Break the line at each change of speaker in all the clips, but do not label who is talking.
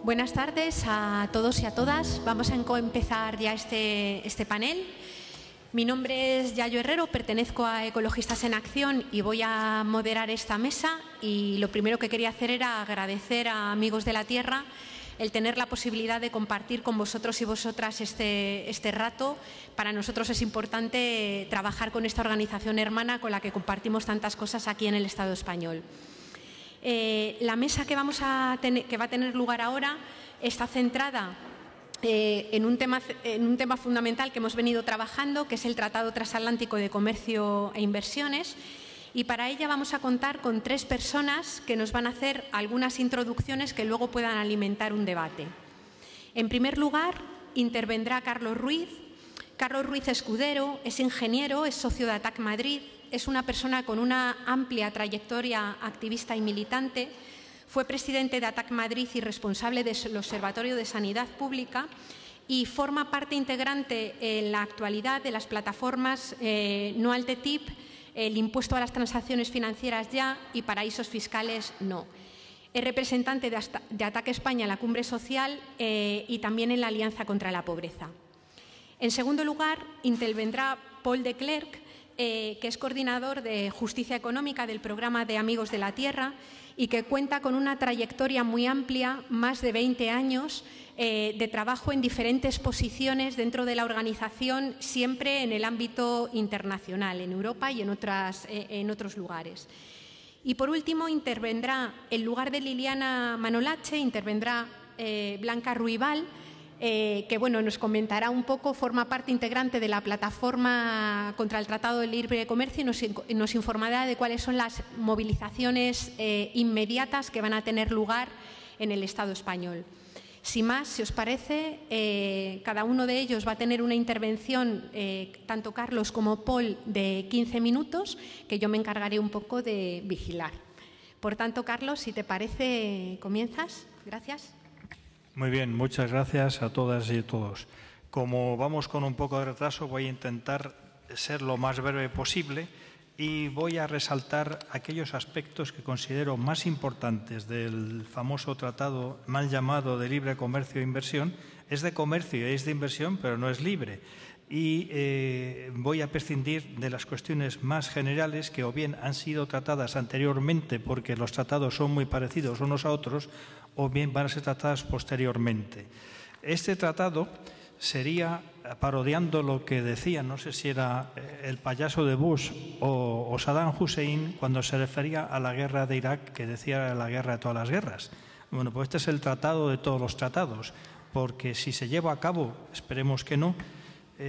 Buenas tardes a todos y a todas. Vamos a empezar ya este panel. Mi nombre es Yayo Herrero, pertenezco a Ecologistas en Acción y voy a moderar esta mesa. Y lo primero que quería hacer era agradecer a Amigos de la Tierra el tener la posibilidad de compartir con vosotros y vosotras este rato. Para nosotros es importante trabajar con esta organización hermana con la que compartimos tantas cosas aquí en el Estado español. La mesa que va a tener lugar ahora está centrada en un tema fundamental que hemos venido trabajando, que es el Tratado Transatlántico de Comercio e Inversiones. Y para ella vamos a contar con 3 personas que nos van a hacer algunas introducciones que luego puedan alimentar un debate. En primer lugar, intervendrá Carlos Ruiz. Carlos Ruiz Escudero es ingeniero, es socio de ATAC Madrid, es una persona con una amplia trayectoria activista y militante. Fue presidente de ATAC Madrid y responsable del Observatorio de Sanidad Pública y forma parte integrante en la actualidad de las plataformas No al TTIP, el impuesto a las transacciones financieras ya y paraísos fiscales no. Es representante de ATAC España en la Cumbre Social y también en la Alianza contra la Pobreza. En segundo lugar, intervendrá Paul de Klerk, que es coordinador de Justicia Económica del Programa de Amigos de la Tierra y que cuenta con una trayectoria muy amplia, más de 20 años de trabajo en diferentes posiciones dentro de la organización, siempre en el ámbito internacional, en Europa y en otros lugares. Y por último, intervendrá, en lugar de Liliana Manolache, intervendrá Blanca Ruibal, que nos comentará un poco, forma parte integrante de la plataforma contra el Tratado de Libre Comercio y nos informará de cuáles son las movilizaciones inmediatas que van a tener lugar en el Estado español. Sin más, si os parece, cada uno de ellos va a tener una intervención, tanto Carlos como Paul, de 15 minutos, que yo me encargaré un poco de vigilar. Por tanto, Carlos, si te parece, comienzas. Gracias.
Muy bien, muchas gracias a todas y a todos. Como vamos con un poco de retraso, voy a intentar ser lo más breve posible y voy a resaltar aquellos aspectos que considero más importantes del famoso tratado mal llamado de libre comercio e inversión. Es de comercio y es de inversión, pero no es libre. Y voy a prescindir de las cuestiones más generales que o bien han sido tratadas anteriormente porque los tratados son muy parecidos unos a otros, o bien van a ser tratadas posteriormente. Este tratado sería, parodiando lo que decía, no sé si era el payaso de Bush o Saddam Hussein, cuando se refería a la guerra de Irak, que decía la guerra de todas las guerras. Bueno, pues este es el tratado de todos los tratados, porque si se lleva a cabo, esperemos que no,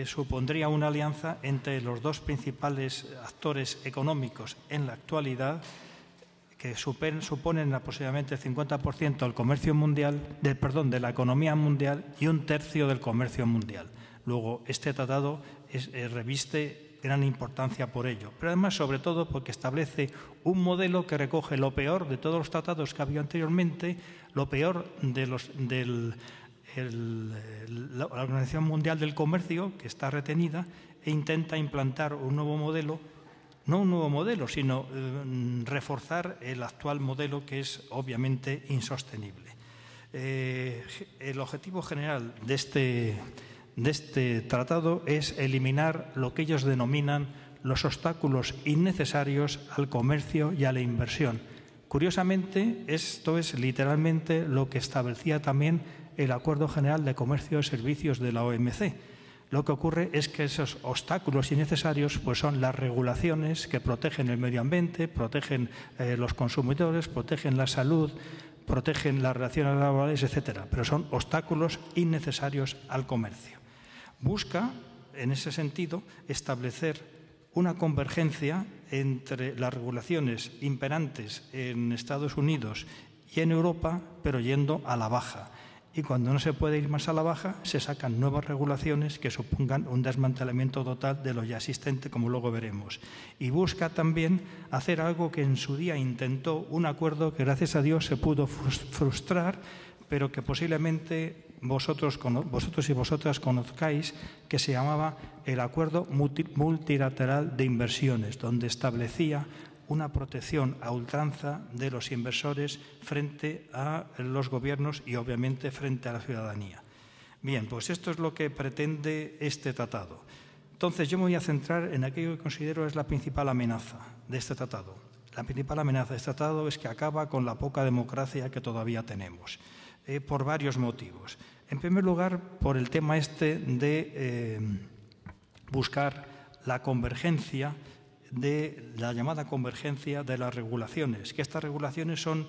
supondría una alianza entre los 2 principales actores económicos en la actualidad, que suponen aproximadamente el 50% del comercio mundial, de la economía mundial y 1/3 del comercio mundial. Luego, este tratado reviste gran importancia por ello, pero además, sobre todo, porque establece un modelo que recoge lo peor de todos los tratados que había anteriormente, lo peor de la Organización Mundial del Comercio, que está retenida, e intenta implantar un nuevo modelo, no un nuevo modelo, sino reforzar el actual modelo, que es obviamente insostenible. El objetivo general de este tratado es eliminar lo que ellos denominan los obstáculos innecesarios al comercio y a la inversión. Curiosamente, esto es literalmente lo que establecía también el Acuerdo General de Comercio y Servicios de la OMC. Lo que ocurre es que esos obstáculos innecesarios pues son las regulaciones que protegen el medio ambiente, protegen los consumidores, protegen la salud, protegen las relaciones laborales, etcétera. Pero son obstáculos innecesarios al comercio. Busca, en ese sentido, establecer una convergencia entre las regulaciones imperantes en Estados Unidos y en Europa, pero yendo a la baja. Y cuando no se puede ir más a la baja, se sacan nuevas regulaciones que supongan un desmantelamiento total de lo ya existente, como luego veremos. Y busca también hacer algo que en su día intentó un acuerdo que, gracias a Dios, se pudo frustrar, pero que posiblemente vosotros y vosotras conozcáis, que se llamaba el Acuerdo Multilateral de Inversiones, donde establecía una protección a ultranza de los inversores frente a los gobiernos y, obviamente, frente a la ciudadanía. Bien, pues esto es lo que pretende este tratado. Entonces, yo me voy a centrar en aquello que considero es la principal amenaza de este tratado. La principal amenaza de este tratado es que acaba con la poca democracia que todavía tenemos, por varios motivos. En primer lugar, por el tema este de buscar la convergencia, de la llamada convergencia de las regulaciones, que estas regulaciones son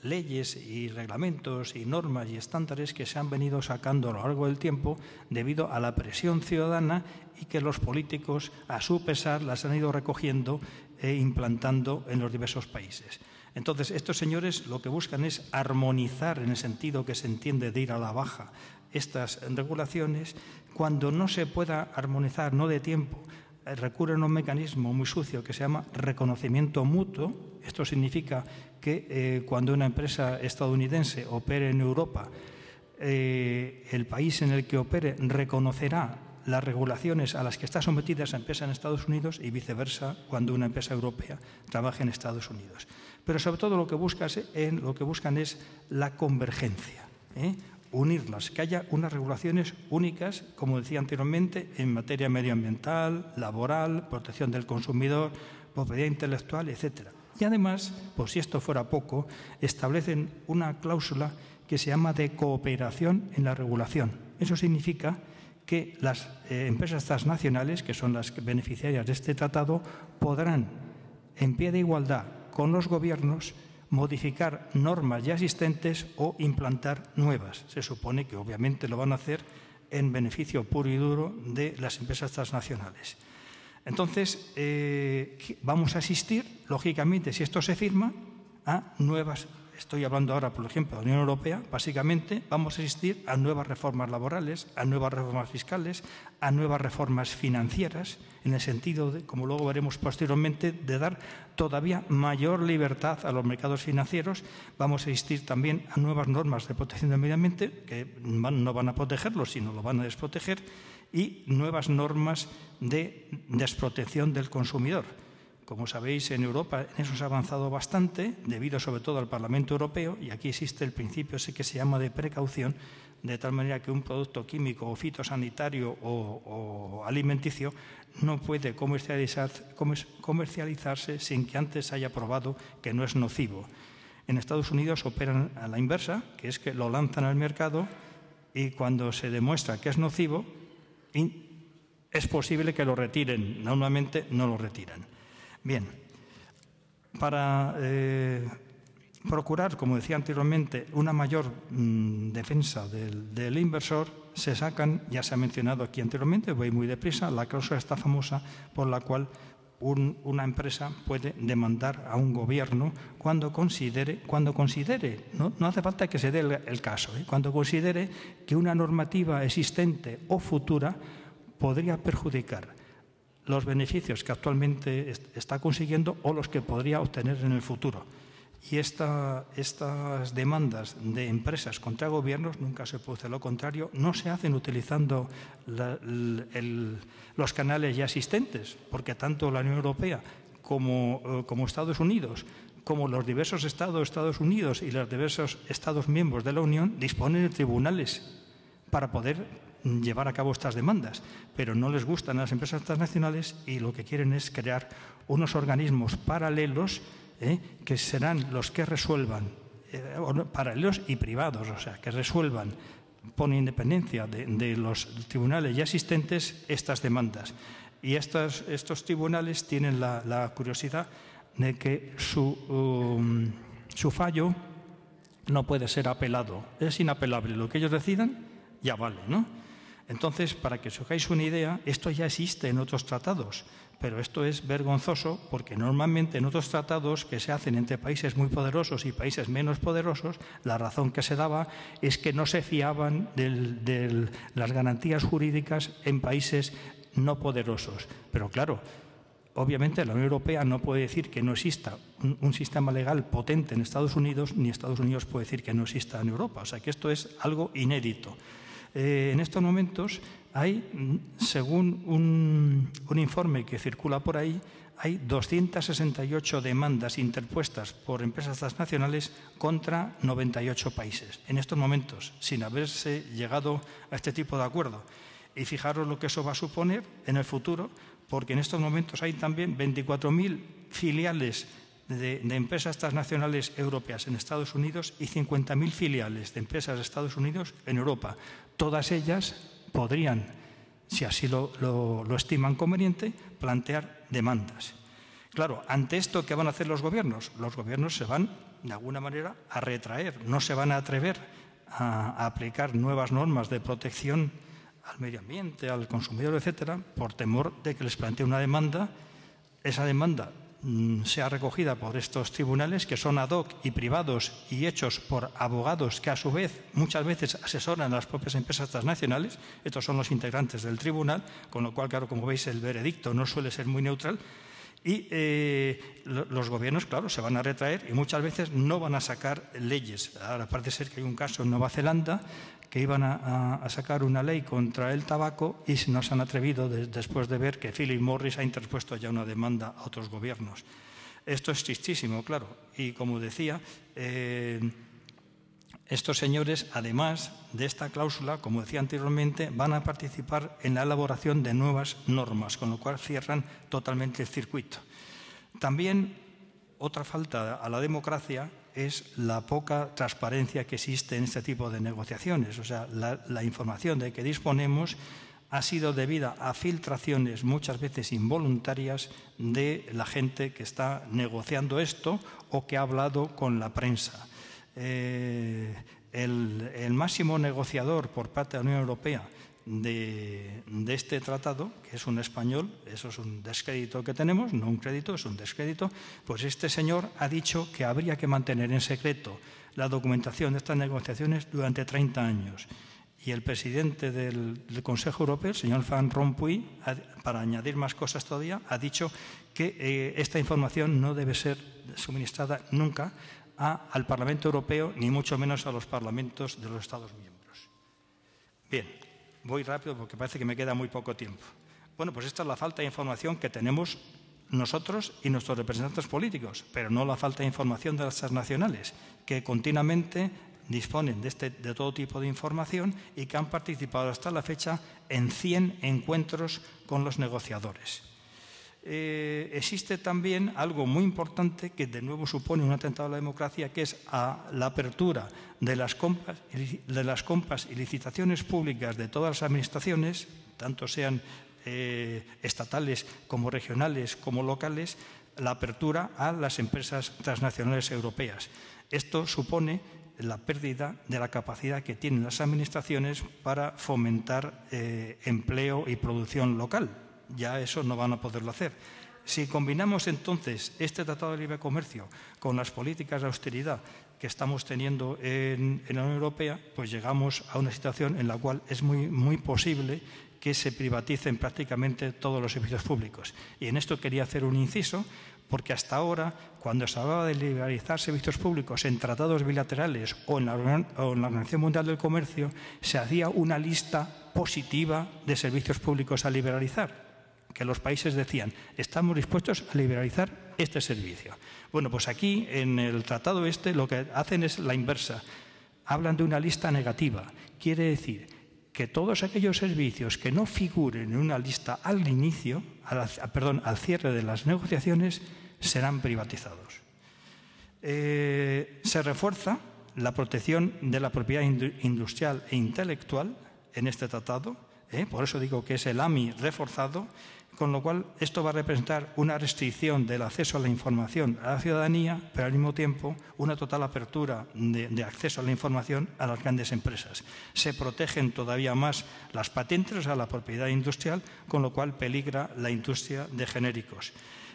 leyes y reglamentos y normas y estándares que se han venido sacando a lo largo del tiempo debido a la presión ciudadana y que los políticos, a su pesar, las han ido recogiendo e implantando en los diversos países. Entonces, estos señores lo que buscan es armonizar, en el sentido que se entiende de ir a la baja, estas regulaciones. Cuando no se pueda armonizar, no de tiempo, recurren a un mecanismo muy sucio que se llama reconocimiento mutuo. Esto significa que cuando una empresa estadounidense opere en Europa, el país en el que opere reconocerá las regulaciones a las que está sometida esa empresa en Estados Unidos y viceversa cuando una empresa europea trabaje en Estados Unidos. Pero sobre todo lo que buscan es la convergencia, unirlas, que haya unas regulaciones únicas, como decía anteriormente, en materia medioambiental, laboral, protección del consumidor, propiedad intelectual, etc. Y además, por si esto fuera poco, establecen una cláusula que se llama de cooperación en la regulación. Eso significa que las empresas transnacionales, que son las beneficiarias de este tratado, podrán, en pie de igualdad con los gobiernos, modificar normas ya existentes o implantar nuevas. Se supone que obviamente lo van a hacer en beneficio puro y duro de las empresas transnacionales. Entonces, vamos a asistir, lógicamente, si esto se firma, a nuevas, estoy hablando ahora, por ejemplo, de la Unión Europea, básicamente vamos a asistir a nuevas reformas laborales, a nuevas reformas fiscales, a nuevas reformas financieras, en el sentido de, como luego veremos posteriormente, de dar todavía mayor libertad a los mercados financieros. Vamos a asistir también a nuevas normas de protección del medio ambiente, que no van a protegerlo, sino lo van a desproteger, y nuevas normas de desprotección del consumidor. Como sabéis, en Europa en eso se ha avanzado bastante, debido sobre todo al Parlamento Europeo, y aquí existe el principio ese que se llama de precaución, de tal manera que un producto químico o fitosanitario o alimenticio no puede comercializarse sin que antes haya probado que no es nocivo. En Estados Unidos operan a la inversa, que es que lo lanzan al mercado y cuando se demuestra que es nocivo, es posible que lo retiren. Normalmente no lo retiran. Bien, para procurar, como decía anteriormente, una mayor defensa del inversor, se sacan, ya se ha mencionado aquí anteriormente, voy muy deprisa, la cláusula está famosa por la cual una empresa puede demandar a un gobierno cuando considere, no hace falta que se dé el caso, cuando considere que una normativa existente o futura podría perjudicar los beneficios que actualmente está consiguiendo o los que podría obtener en el futuro. Y estas demandas de empresas contra gobiernos, nunca se produce lo contrario, no se hacen utilizando los canales ya existentes, porque tanto la Unión Europea como Estados Unidos, como los diversos Estados Unidos y los diversos Estados miembros de la Unión disponen de tribunales para poder llevar a cabo estas demandas, pero no les gustan a las empresas transnacionales y lo que quieren es crear unos organismos paralelos que serán los que resuelvan, paralelos y privados, o sea, que resuelvan por independencia de los tribunales ya existentes estas demandas. Y estos tribunales tienen la curiosidad de que su fallo no puede ser apelado, es inapelable. Lo que ellos decidan ya vale, ¿no? Entonces, para que os hagáis una idea, esto ya existe en otros tratados, pero esto es vergonzoso porque normalmente en otros tratados que se hacen entre países muy poderosos y países menos poderosos, la razón que se daba es que no se fiaban de las garantías jurídicas en países no poderosos. Pero claro, obviamente la Unión Europea no puede decir que no exista un sistema legal potente en Estados Unidos, ni Estados Unidos puede decir que no exista en Europa. O sea que esto es algo inédito. En estos momentos hay, según un informe que circula por ahí, hay 268 demandas interpuestas por empresas transnacionales contra 98 países. En estos momentos, sin haberse llegado a este tipo de acuerdo. Y fijaros lo que eso va a suponer en el futuro, porque en estos momentos hay también 24.000 filiales de empresas transnacionales europeas en Estados Unidos y 50.000 filiales de empresas de Estados Unidos en Europa. Todas ellas podrían, si así lo estiman conveniente, plantear demandas. Claro, ante esto, ¿qué van a hacer los gobiernos? Los gobiernos se van, de alguna manera, a retraer. No se van a atrever a aplicar nuevas normas de protección al medio ambiente, al consumidor, etcétera, por temor de que les plantee una demanda. Esa demanda sea recogida por estos tribunales, que son ad hoc y privados y hechos por abogados que a su vez muchas veces asesoran a las propias empresas transnacionales. Estos son los integrantes del tribunal, con lo cual, claro, como veis, el veredicto no suele ser muy neutral. Y los gobiernos, claro, se van a retraer y muchas veces no van a sacar leyes. Ahora parece ser que hay un caso en Nueva Zelanda que iban a sacar una ley contra el tabaco y no se han atrevido después de ver que Philip Morris ha interpuesto ya una demanda a otros gobiernos. Esto es tristísimo, claro. Y como decía, estos señores, además de esta cláusula, como decía anteriormente, van a participar en la elaboración de nuevas normas, con lo cual cierran totalmente el circuito. También otra falta a la democracia es la poca transparencia que existe en este tipo de negociaciones. O sea, la información de que disponemos ha sido debida a filtraciones muchas veces involuntarias de la gente que está negociando esto o que ha hablado con la prensa. El máximo negociador por parte de la Unión Europea de este tratado, que es un español, eso es un descrédito que tenemos, no un crédito, es un descrédito, pues este señor ha dicho que habría que mantener en secreto la documentación de estas negociaciones durante 30 años. Y el presidente del Consejo Europeo, el señor Van Rompuy, para añadir más cosas todavía, ha dicho que esta información no debe ser suministrada nunca al Parlamento Europeo, ni mucho menos a los parlamentos de los Estados miembros. Bien, voy rápido porque parece que me queda muy poco tiempo. Bueno, pues esta es la falta de información que tenemos nosotros y nuestros representantes políticos, pero no la falta de información de las transnacionales, que continuamente disponen de todo tipo de información y que han participado hasta la fecha en 100 encuentros con los negociadores. Existe también algo muy importante que de nuevo supone un atentado a la democracia, que es la apertura de las compras y licitaciones públicas de todas las administraciones, tanto sean estatales como regionales como locales, la apertura a las empresas transnacionales europeas. Esto supone la pérdida de la capacidad que tienen las administraciones para fomentar empleo y producción local. Ya eso no van a poderlo hacer. Si combinamos entonces este Tratado de Libre Comercio con las políticas de austeridad que estamos teniendo en la Unión Europea, pues llegamos a una situación en la cual es muy posible que se privaticen prácticamente todos los servicios públicos. Y en esto quería hacer un inciso, porque hasta ahora, cuando se hablaba de liberalizar servicios públicos en tratados bilaterales o en la Organización Mundial del Comercio, se hacía una lista positiva de servicios públicos a liberalizar, que los países decían, estamos dispuestos a liberalizar este servicio. Bueno, pues aquí, en el tratado lo que hacen es la inversa. Hablan de una lista negativa. Quiere decir que todos aquellos servicios que no figuren en una lista al inicio, al cierre de las negociaciones, serán privatizados. Se refuerza la protección de la propiedad industrial e intelectual en este tratado, por eso digo que es el AMI reforzado, con lo cual esto va a representar una restricción del acceso a la información a la ciudadanía, pero al mismo tiempo una total apertura de acceso a la información a las grandes empresas. Se protegen todavía más las patentes a la propiedad industrial, con lo cual peligra la industria de genéricos.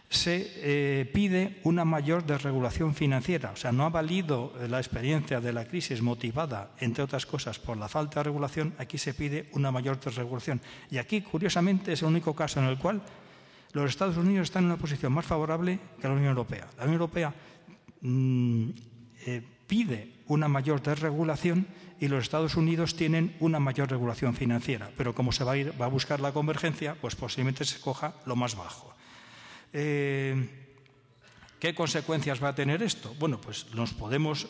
Se pide una mayor desregulación financiera, o sea, no ha valido la experiencia de la crisis motivada, entre otras cosas, por la falta de regulación. Aquí se pide una mayor desregulación. Y aquí, curiosamente, es el único caso en el cual los Estados Unidos están en una posición más favorable que la Unión Europea. La Unión Europea pide una mayor desregulación y los Estados Unidos tienen una mayor regulación financiera. Pero como se va a buscar la convergencia, pues posiblemente se coja lo más bajo. ¿Qué consecuencias va a tener esto? Bueno, pues nos podemos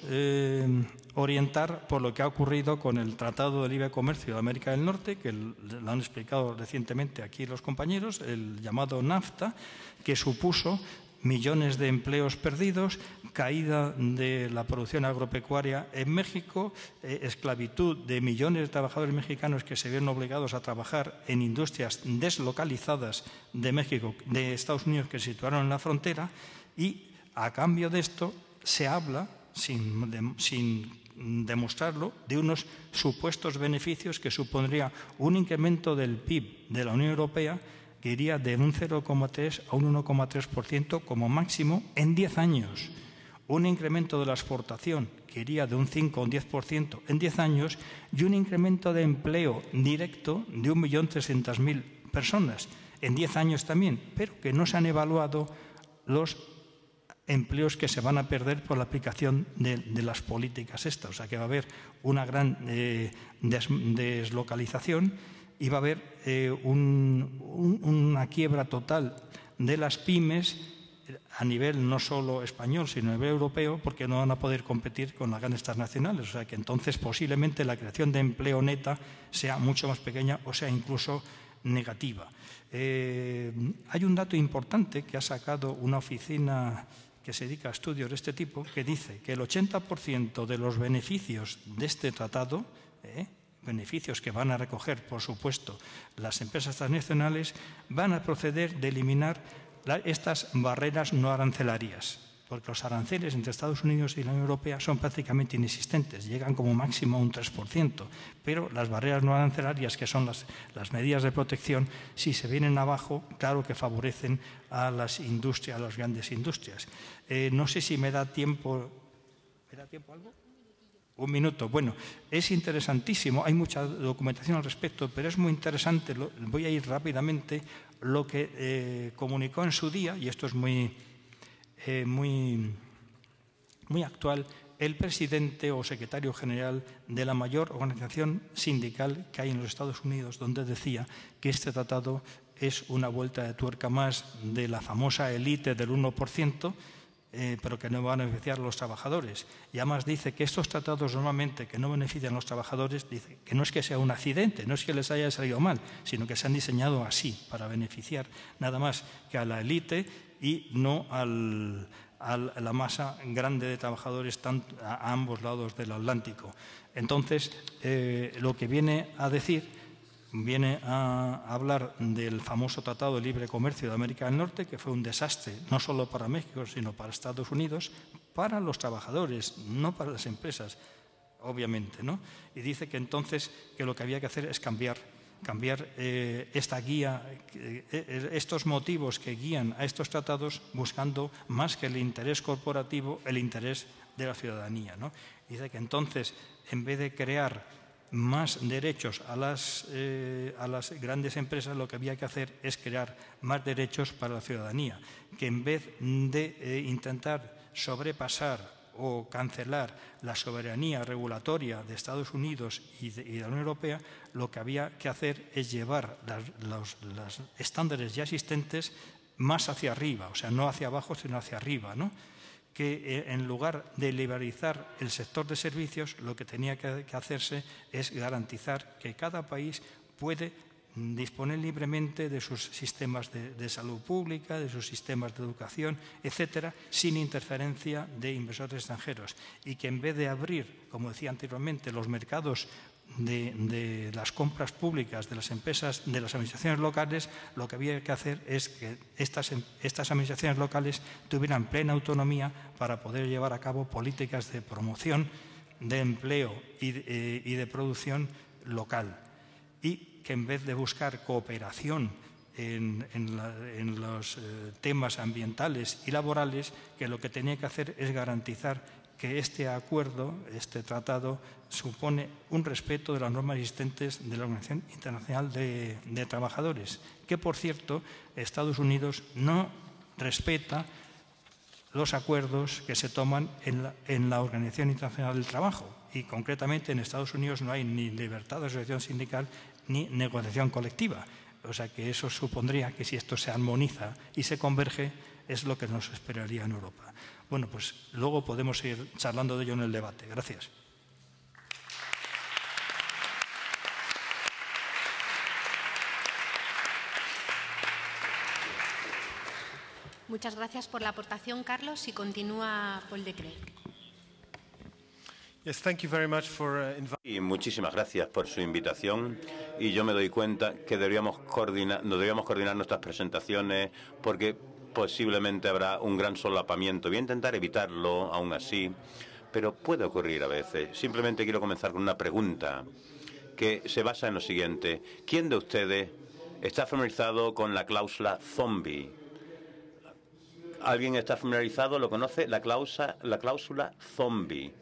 orientar por lo que ha ocurrido con el Tratado de Libre Comercio de América del Norte, que lo han explicado recientemente aquí los compañeros, el llamado NAFTA, que supuso millones de empleos perdidos, caída de la producción agropecuaria en México, esclavitud de millones de trabajadores mexicanos que se vieron obligados a trabajar en industrias deslocalizadas de México, de Estados Unidos, que se situaron en la frontera. Y a cambio de esto se habla, sin demostrarlo, de unos supuestos beneficios que supondría un incremento del PIB de la Unión Europea que iría de un 0,3 a un 1,3% como máximo en 10 años. Un incremento de la exportación que iría de un 5 a un 10% en 10 años y un incremento de empleo directo de 1.300.000 personas en 10 años también, pero que no se han evaluado los empleos que se van a perder por la aplicación de las políticas estas. O sea que va a haber una gran deslocalización y va a haber una quiebra total de las pymes a nivel no solo español, sino a nivel europeo, porque no van a poder competir con las grandes transnacionales. O sea que entonces posiblemente la creación de empleo neta sea mucho más pequeña o sea incluso negativa. Hay un dato importante que ha sacado una oficina que se dedica a estudios de este tipo, que dice que el 80% de los beneficios de este tratado, beneficios que van a recoger, por supuesto, las empresas transnacionales, van a proceder de eliminar estas barreras no arancelarias, porque los aranceles entre Estados Unidos y la Unión Europea son prácticamente inexistentes, llegan como máximo a un 3%, pero las barreras no arancelarias, que son las medidas de protección, si se vienen abajo, claro que favorecen a las industrias, a las grandes industrias. No sé si me da tiempo. ¿Me da tiempo algo? Un minuto. Bueno, es interesantísimo, hay mucha documentación al respecto, pero es muy interesante, voy a ir rápidamente, lo que comunicó en su día, y esto es muy actual, el presidente o secretario general de la mayor organización sindical que hay en los Estados Unidos, donde decía que este tratado es una vuelta de tuerca más de la famosa élite del 1%, pero que no van a beneficiar a los trabajadores. Y además dice que estos tratados normalmente que no benefician a los trabajadores, dice que no es que sea un accidente, no es que les haya salido mal, sino que se han diseñado así, para beneficiar nada más que a la élite y no a la masa grande de trabajadores a ambos lados del Atlántico. Entonces, lo que viene a decir, viene a hablar del famoso Tratado de Libre Comercio de América del Norte, que fue un desastre no solo para México, sino para Estados Unidos, para los trabajadores, no para las empresas, obviamente, ¿no? Y dice que entonces que lo que había que hacer es cambiar esta guía, estos motivos que guían a estos tratados, buscando más que el interés corporativo, el interés de la ciudadanía, ¿no? Dice que entonces, en vez de crear más derechos a las grandes empresas, lo que había que hacer es crear más derechos para la ciudadanía, que en vez de intentar sobrepasar o cancelar la soberanía regulatoria de Estados Unidos y de la Unión Europea, lo que había que hacer es llevar los estándares ya existentes más hacia arriba, o sea, no hacia abajo, sino hacia arriba, ¿no? Que en lugar de liberalizar el sector de servicios, lo que tenía que hacerse es garantizar que cada país puede disponer libremente de sus sistemas de salud pública, de sus sistemas de educación, etcétera, sin interferencia de inversores extranjeros. Y que en vez de abrir, como decía anteriormente, los mercados de las compras públicas de las empresas, de las administraciones locales, lo que había que hacer es que estas administraciones locales tuvieran plena autonomía para poder llevar a cabo políticas de promoción, de empleo y de producción local. Y que en vez de buscar cooperación en los temas ambientales y laborales, que lo que tenía que hacer es garantizar que este acuerdo, este tratado, supone un respeto de las normas existentes de la Organización Internacional de Trabajadores, que, por cierto, Estados Unidos no respeta los acuerdos que se toman en la Organización Internacional del Trabajo. Y, concretamente, en Estados Unidos no hay ni libertad de asociación sindical ni negociación colectiva. O sea que eso supondría que si esto se armoniza y se converge, es lo que nos esperaría en Europa. Bueno, pues luego podemos ir charlando de ello en el debate. Gracias.
Muchas gracias por la aportación, Carlos. Y continúa Paul de Crelk.
Yes, thank you very much for
y muchísimas gracias por su invitación. Y yo me doy cuenta que deberíamos coordinar nuestras presentaciones porque posiblemente habrá un gran solapamiento. Voy a intentar evitarlo aún así, pero puede ocurrir a veces. Simplemente quiero comenzar con una pregunta que se basa en lo siguiente. ¿Quién de ustedes está familiarizado con la cláusula zombie? ¿Alguien está familiarizado? ¿Lo conoce? La cláusula zombie.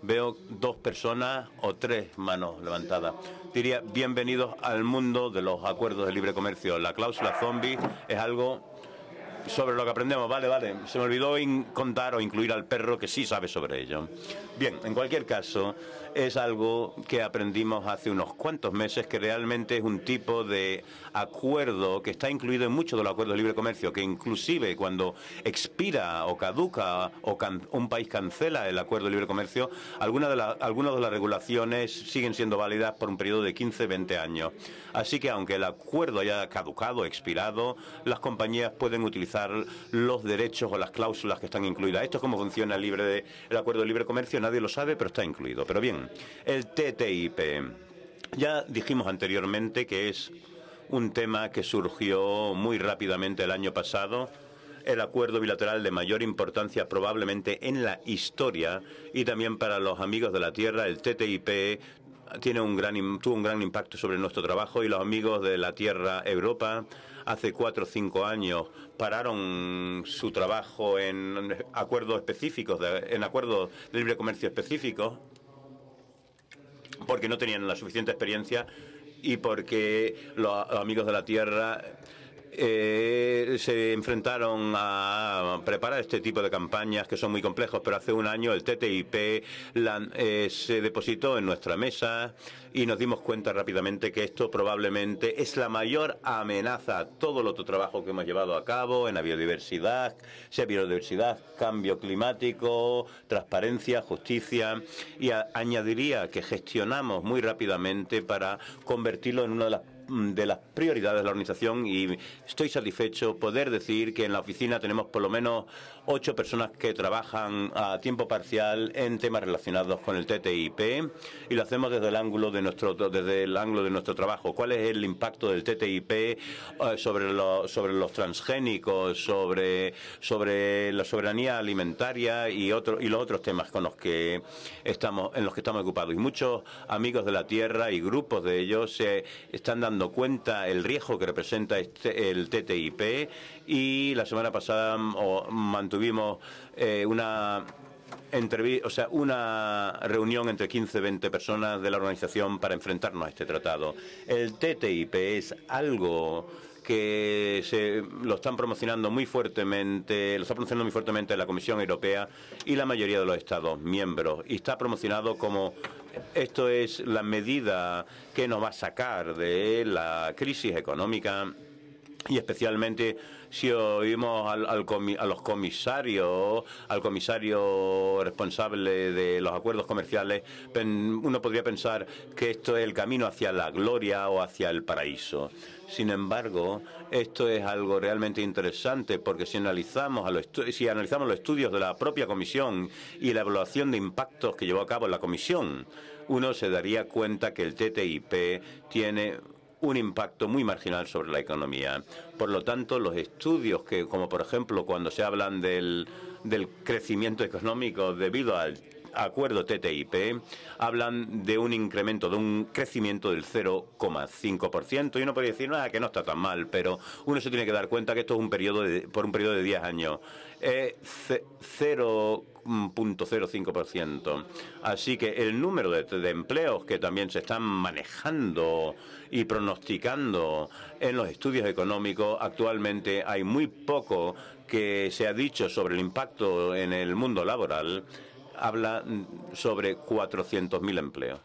Veo 2 personas o 3 manos levantadas. Diría, bienvenidos al mundo de los acuerdos de libre comercio. La cláusula zombie es algo sobre lo que aprendemos. Vale. Se me olvidó contar o incluir al perro que sí sabe sobre ello. Bien, en cualquier caso, es algo que aprendimos hace unos cuantos meses, que realmente es un tipo de acuerdo que está incluido en muchos de los acuerdos de libre comercio, que inclusive cuando expira o caduca o un país cancela el acuerdo de libre comercio, algunas de las regulaciones siguen siendo válidas por un periodo de 15-20 años. Así que aunque el acuerdo haya caducado, expirado, las compañías pueden utilizar los derechos o las cláusulas que están incluidas. Esto es cómo funciona el acuerdo de libre comercio, nadie lo sabe, pero está incluido. Pero bien, el TTIP. Ya dijimos anteriormente que es un tema que surgió muy rápidamente el año pasado, el acuerdo bilateral de mayor importancia probablemente en la historia, y también para los amigos de la Tierra, el TTIP tuvo un gran impacto sobre nuestro trabajo, y los amigos de la Tierra Europa hace 4 o 5 años pararon su trabajo en acuerdos específicos, en acuerdos de libre comercio específicos, porque no tenían la suficiente experiencia y porque los amigos de la Tierra se enfrentaron a preparar este tipo de campañas que son muy complejos, pero hace un año el TTIP se depositó en nuestra mesa y nos dimos cuenta rápidamente que esto probablemente es la mayor amenaza a todo el otro trabajo que hemos llevado a cabo en la biodiversidad, cambio climático, transparencia, justicia, y añadiría que gestionamos muy rápidamente para convertirlo en una de las prioridades de la organización, y estoy satisfecho poder decir que en la oficina tenemos por lo menos 8 personas que trabajan a tiempo parcial en temas relacionados con el TTIP, y lo hacemos desde el ángulo de nuestro trabajo. ¿Cuál es el impacto del TTIP sobre los transgénicos, sobre la soberanía alimentaria y los otros temas en los que estamos ocupados? Y muchos amigos de la Tierra y grupos de ellos se están dando cuenta el riesgo que representa el TTIP, y la semana pasada mantuvimos una reunión entre 15-20 personas de la organización para enfrentarnos a este tratado. El TTIP es algo que lo están promocionando muy fuertemente, la Comisión Europea y la mayoría de los Estados miembros, y está promocionado como esto es la medida que nos va a sacar de la crisis económica, y especialmente si oímos al comisario responsable de los acuerdos comerciales, uno podría pensar que esto es el camino hacia la gloria o hacia el paraíso. Sin embargo, esto es algo realmente interesante, porque si analizamos los estudios de la propia Comisión y la evaluación de impactos que llevó a cabo la Comisión, uno se daría cuenta que el TTIP tiene un impacto muy marginal sobre la economía. Por lo tanto, los estudios como por ejemplo cuando se hablan del crecimiento económico debido al acuerdo TTIP, hablan de un incremento, de un crecimiento del 0,5%, y uno podría decir que no está tan mal, pero uno se tiene que dar cuenta que esto es por un periodo de 10 años. 0,05%. Así que el número de empleos que también se están manejando y pronosticando en los estudios económicos, actualmente hay muy poco que se ha dicho sobre el impacto en el mundo laboral. Habla sobre 400.000 empleos.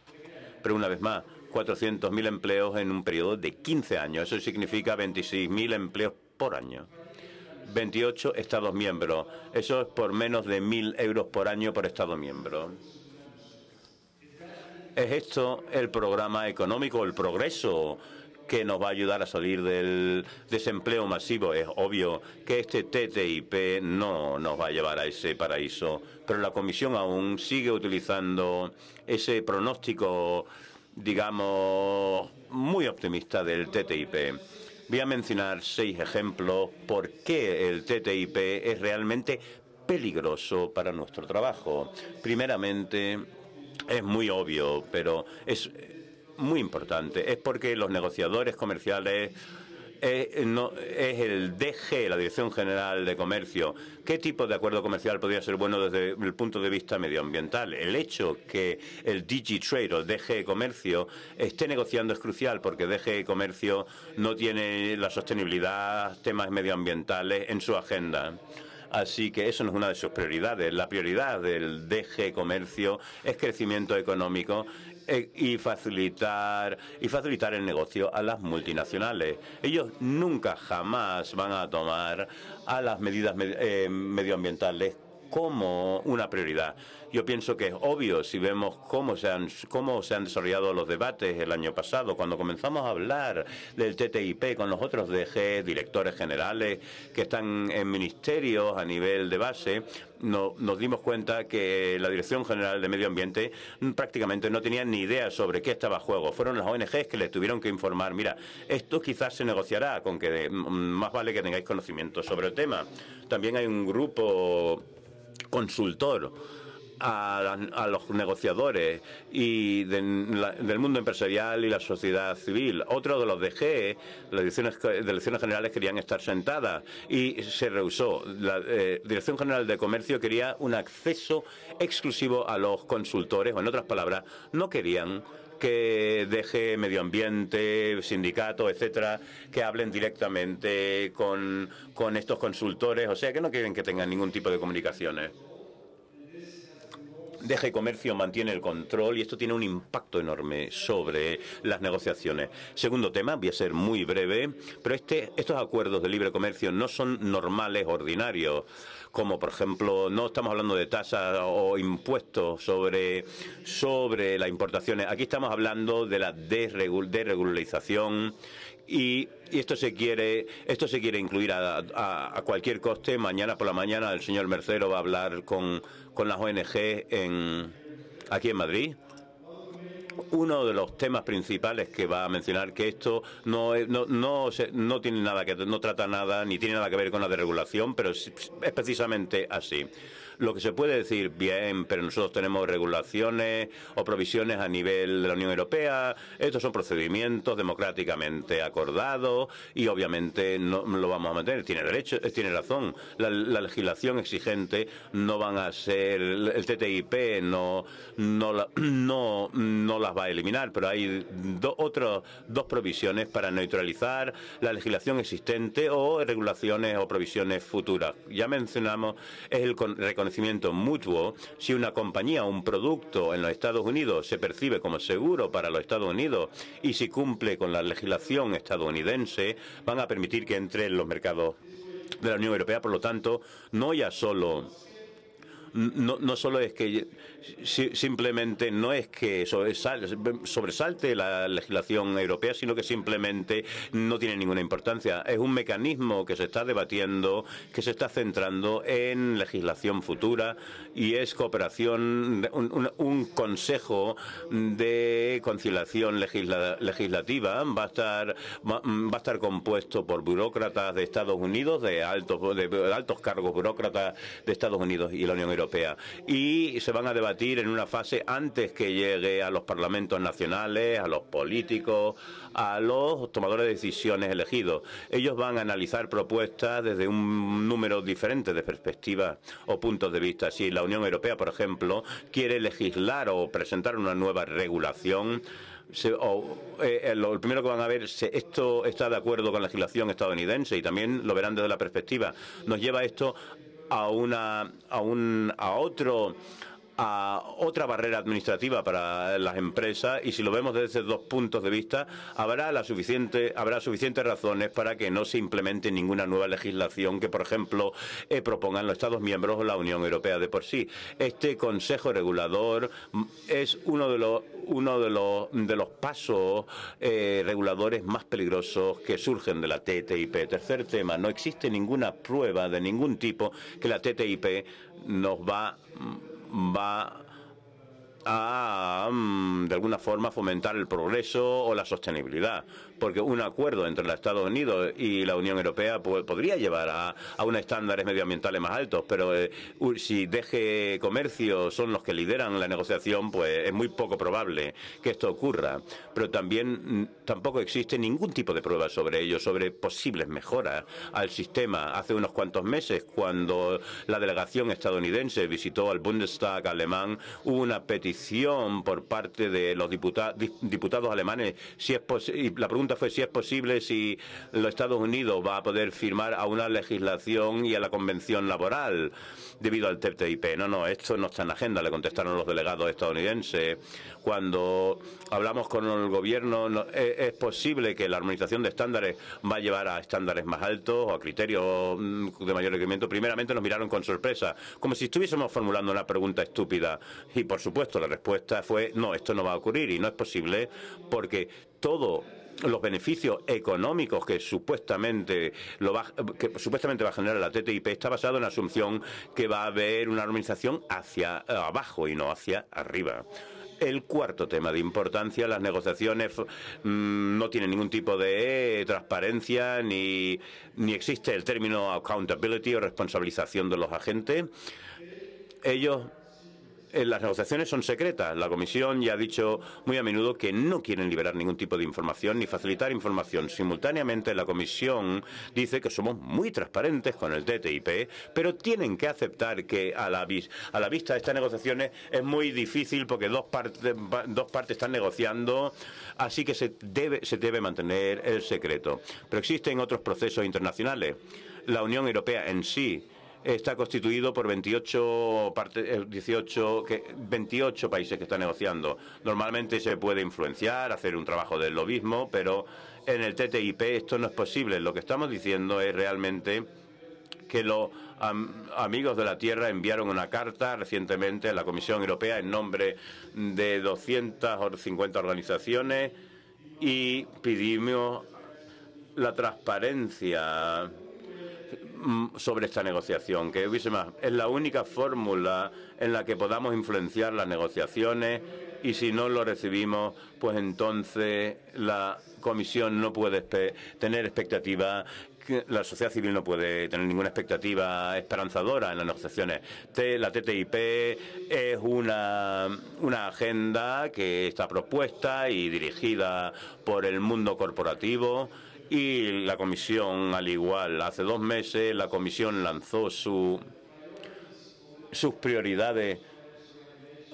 Pero una vez más, 400.000 empleos en un periodo de 15 años. Eso significa 26.000 empleos por año. 28 Estados miembros. Eso es por menos de 1.000 euros por año por Estado miembro. ¿Es esto el programa económico, el progreso que nos va a ayudar a salir del desempleo masivo? Es obvio que este TTIP no nos va a llevar a ese paraíso, pero la Comisión aún sigue utilizando ese pronóstico, digamos, muy optimista del TTIP. Voy a mencionar 6 ejemplos por qué el TTIP es realmente peligroso para nuestro trabajo. Primeramente, es muy obvio, pero es muy importante. Es porque los negociadores comerciales es el DG, la Dirección General de Comercio. ¿Qué tipo de acuerdo comercial podría ser bueno desde el punto de vista medioambiental? El hecho que el DG Trade o el DG Comercio esté negociando es crucial, porque DG Comercio no tiene la sostenibilidad, temas medioambientales en su agenda. Así que eso no es una de sus prioridades. La prioridad del DG Comercio es crecimiento económico y facilitar el negocio a las multinacionales. Ellos nunca jamás van a tomar a las medidas medioambientales como una prioridad. Yo pienso que es obvio si vemos cómo se han desarrollado los debates el año pasado, cuando comenzamos a hablar del TTIP con los otros DG, directores generales que están en ministerios a nivel de base. Nos dimos cuenta que la Dirección General de Medio Ambiente prácticamente no tenía ni idea sobre qué estaba a juego. Fueron las ONGs que les tuvieron que informar: mira, esto quizás se negociará, con que más vale que tengáis conocimiento sobre el tema. También hay un grupo consultor a los negociadores y del mundo empresarial y la sociedad civil. Otro de los DG, las direcciones generales, querían estar sentadas y se rehusó. La Dirección General de Comercio quería un acceso exclusivo a los consultores, o en otras palabras, no querían que deje medio ambiente, sindicatos, etcétera, que hablen directamente con estos consultores, o sea que no quieren que tengan ningún tipo de comunicaciones. DG Comercio mantiene el control y esto tiene un impacto enorme sobre las negociaciones. Segundo tema, voy a ser muy breve, pero estos acuerdos de libre comercio no son normales, ordinarios, como por ejemplo, no estamos hablando de tasas o impuestos sobre las importaciones. Aquí estamos hablando de la desregularización. Y esto se quiere incluir a cualquier coste. Mañana por la mañana el señor Mercero va a hablar con las ONG aquí en Madrid. Uno de los temas principales que va a mencionar, que esto no tiene nada no trata nada ni tiene nada que ver con la desregulación, pero es precisamente así. Lo que se puede decir, bien, pero nosotros tenemos regulaciones o provisiones a nivel de la Unión Europea. Estos son procedimientos democráticamente acordados y obviamente no lo vamos a mantener. Tiene razón. La legislación exigente no van a ser, el TTIP no las va a eliminar, pero hay otras dos provisiones para neutralizar la legislación existente o regulaciones o provisiones futuras. Ya mencionamos el reconocimiento mutuo. Si una compañía o un producto en los Estados Unidos se percibe como seguro para los Estados Unidos y si cumple con la legislación estadounidense, van a permitir que entre en los mercados de la Unión Europea. Por lo tanto, no solo es que simplemente no es que sobresalte la legislación europea, sino que simplemente no tiene ninguna importancia. Es un mecanismo que se está debatiendo, que se está centrando en legislación futura y es cooperación, un consejo de conciliación legislativa. Va a estar compuesto por burócratas de Estados Unidos, de altos cargos burócratas de Estados Unidos y la Unión Europea, y se van a debatir en una fase antes que llegue a los parlamentos nacionales, a los políticos, a los tomadores de decisiones elegidos. Ellos van a analizar propuestas desde un número diferente de perspectivas o puntos de vista. Si la Unión Europea, por ejemplo, quiere legislar o presentar una nueva regulación, lo primero que van a ver es si esto está de acuerdo con la legislación estadounidense, y también lo verán desde la perspectiva. Nos lleva esto a a otra barrera administrativa para las empresas, y si lo vemos desde dos puntos de vista, habrá suficientes razones para que no se implemente ninguna nueva legislación que, por ejemplo, propongan los Estados miembros o la Unión Europea de por sí. Este Consejo Regulador es uno de los pasos reguladores más peligrosos que surgen de la TTIP. Tercer tema, no existe ninguna prueba de ningún tipo que la TTIP nos va a, de alguna forma, fomentar el progreso o la sostenibilidad, porque un acuerdo entre los Estados Unidos y la Unión Europea podría llevar a unos estándares medioambientales más altos, pero si DG Comercio son los que lideran la negociación, pues es muy poco probable que esto ocurra. Pero tampoco existe ningún tipo de prueba sobre ello, sobre posibles mejoras al sistema. Hace unos cuantos meses, cuando la delegación estadounidense visitó al Bundestag alemán, hubo una petición por parte de los diputados alemanes, y la pregunta fue si es posible, si los Estados Unidos va a poder firmar a una legislación y a la convención laboral debido al TTIP. No, esto no está en la agenda, le contestaron los delegados estadounidenses. Cuando hablamos con el gobierno, es posible que la armonización de estándares va a llevar a estándares más altos o a criterios de mayor requerimiento. Primeramente nos miraron con sorpresa, como si estuviésemos formulando una pregunta estúpida. Y, por supuesto, la respuesta fue, no, esto no va a ocurrir, y no es posible porque todos los beneficios económicos que supuestamente va a generar la TTIP está basado en la asunción que va a haber una armonización hacia abajo y no hacia arriba. El cuarto tema de importancia, las negociaciones no tienen ningún tipo de transparencia, ni existe el término accountability o responsabilización de los agentes. Las negociaciones son secretas. La Comisión ya ha dicho muy a menudo que no quieren liberar ningún tipo de información ni facilitar información. Simultáneamente, la Comisión dice que somos muy transparentes con el TTIP, pero tienen que aceptar que a la vista de estas negociaciones es muy difícil porque dos partes están negociando, así que se debe mantener el secreto. Pero existen otros procesos internacionales. La Unión Europea en sí está constituido por 28 países que están negociando. Normalmente se puede influenciar, hacer un trabajo de lobismo, pero en el TTIP esto no es posible. Lo que estamos diciendo es realmente que los amigos de la Tierra enviaron una carta recientemente a la Comisión Europea en nombre de 250 organizaciones y pedimos la transparencia sobre esta negociación, que hubiese más. Es la única fórmula en la que podamos influenciar las negociaciones, y si no lo recibimos, pues entonces la Comisión no puede tener expectativa, la sociedad civil no puede tener ninguna expectativa esperanzadora en las negociaciones. La TTIP es una agenda que está propuesta y dirigida por el mundo corporativo, y la Comisión, al igual, hace 2 meses la Comisión lanzó sus prioridades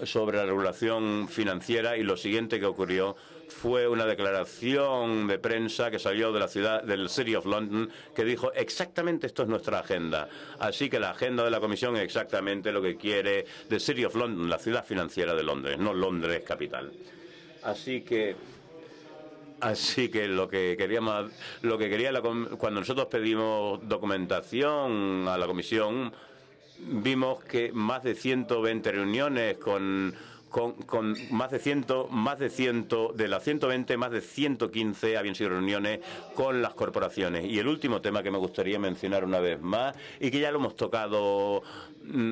sobre la regulación financiera, y lo siguiente que ocurrió fue una declaración de prensa que salió de la ciudad, del City of London, que dijo exactamente esto es nuestra agenda. Así que la agenda de la Comisión es exactamente lo que quiere the City of London, la ciudad financiera de Londres, no Londres capital. Así que lo que quería cuando nosotros pedimos documentación a la Comisión, vimos que más de 120 reuniones con más de 100 de las 120, más de 115 habían sido reuniones con las corporaciones. Y el último tema que me gustaría mencionar una vez más, y que ya lo hemos tocado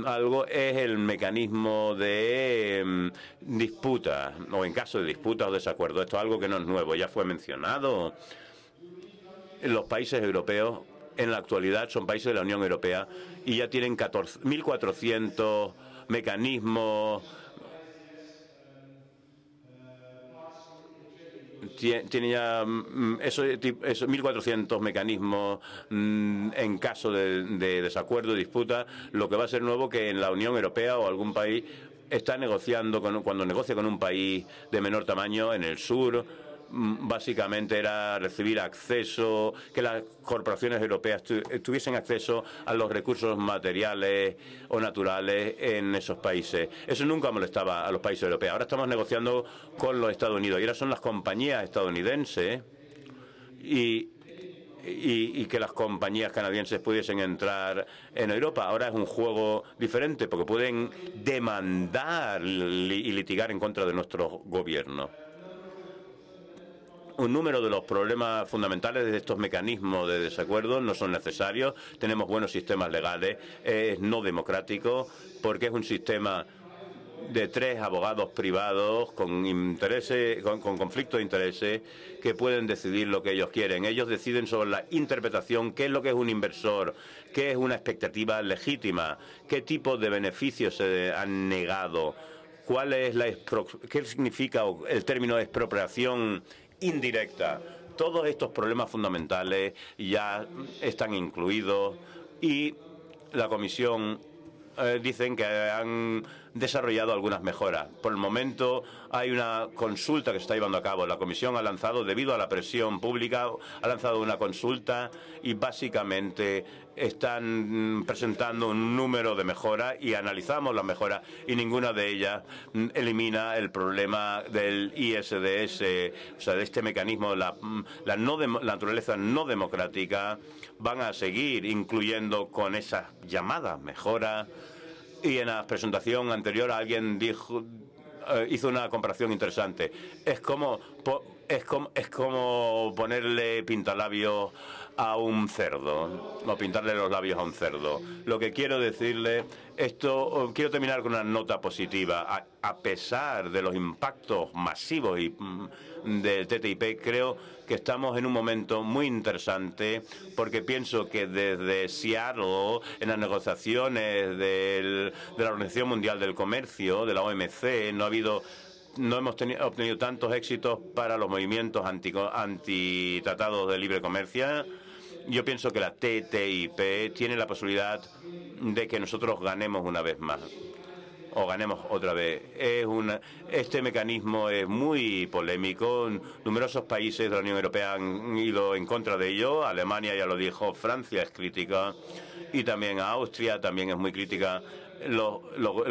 algo, es el mecanismo de disputa, o en caso de disputa o desacuerdo. Esto es algo que no es nuevo, ya fue mencionado. Los países europeos en la actualidad son países de la Unión Europea y ya tienen 1.400 mecanismos. Tiene ya 1.400 mecanismos en caso de desacuerdo, disputa. Lo que va a ser nuevo, que en la Unión Europea o algún país está negociando, cuando negocia con un país de menor tamaño en el sur, básicamente era recibir acceso, que las corporaciones europeas tuviesen acceso a los recursos materiales o naturales en esos países. Eso nunca molestaba a los países europeos. Ahora estamos negociando con los Estados Unidos y ahora son las compañías estadounidenses y que las compañías canadienses pudiesen entrar en Europa. Ahora es un juego diferente porque pueden demandar y litigar en contra de nuestro gobierno. Un número de los problemas fundamentales de estos mecanismos de desacuerdo no son necesarios. Tenemos buenos sistemas legales. Es no democrático porque es un sistema de 3 abogados privados con intereses, con conflictos de intereses que pueden decidir lo que ellos quieren. Ellos deciden sobre la interpretación, qué es lo que es un inversor, qué es una expectativa legítima, qué tipo de beneficios se han negado, qué significa el término de expropiación indirecta. Todos estos problemas fundamentales ya están incluidos y la Comisión dicen que han desarrollado algunas mejoras. Por el momento hay una consulta que se está llevando a cabo. La Comisión ha lanzado, debido a la presión pública, ha lanzado una consulta y básicamente están presentando un número de mejoras y analizamos las mejoras y ninguna de ellas elimina el problema del ISDS, o sea, de este mecanismo, la naturaleza no democrática. Van a seguir incluyendo con esas llamadas mejoras. Y en la presentación anterior alguien hizo una comparación interesante. Es como ponerle pintalabios a un cerdo, o pintarle los labios a un cerdo. Lo que quiero decirle, quiero terminar con una nota positiva. A pesar de los impactos masivos del TTIP, creo que estamos en un momento muy interesante porque pienso que desde Seattle, en las negociaciones de la Organización Mundial del Comercio, de la OMC, no hemos obtenido tantos éxitos para los movimientos antitratados de libre comercio. Yo pienso que la TTIP tiene la posibilidad de que nosotros ganemos una vez más o ganemos otra vez. Este mecanismo es muy polémico. Numerosos países de la Unión Europea han ido en contra de ello. Alemania ya lo dijo, Francia es crítica y también Austria también es muy crítica. El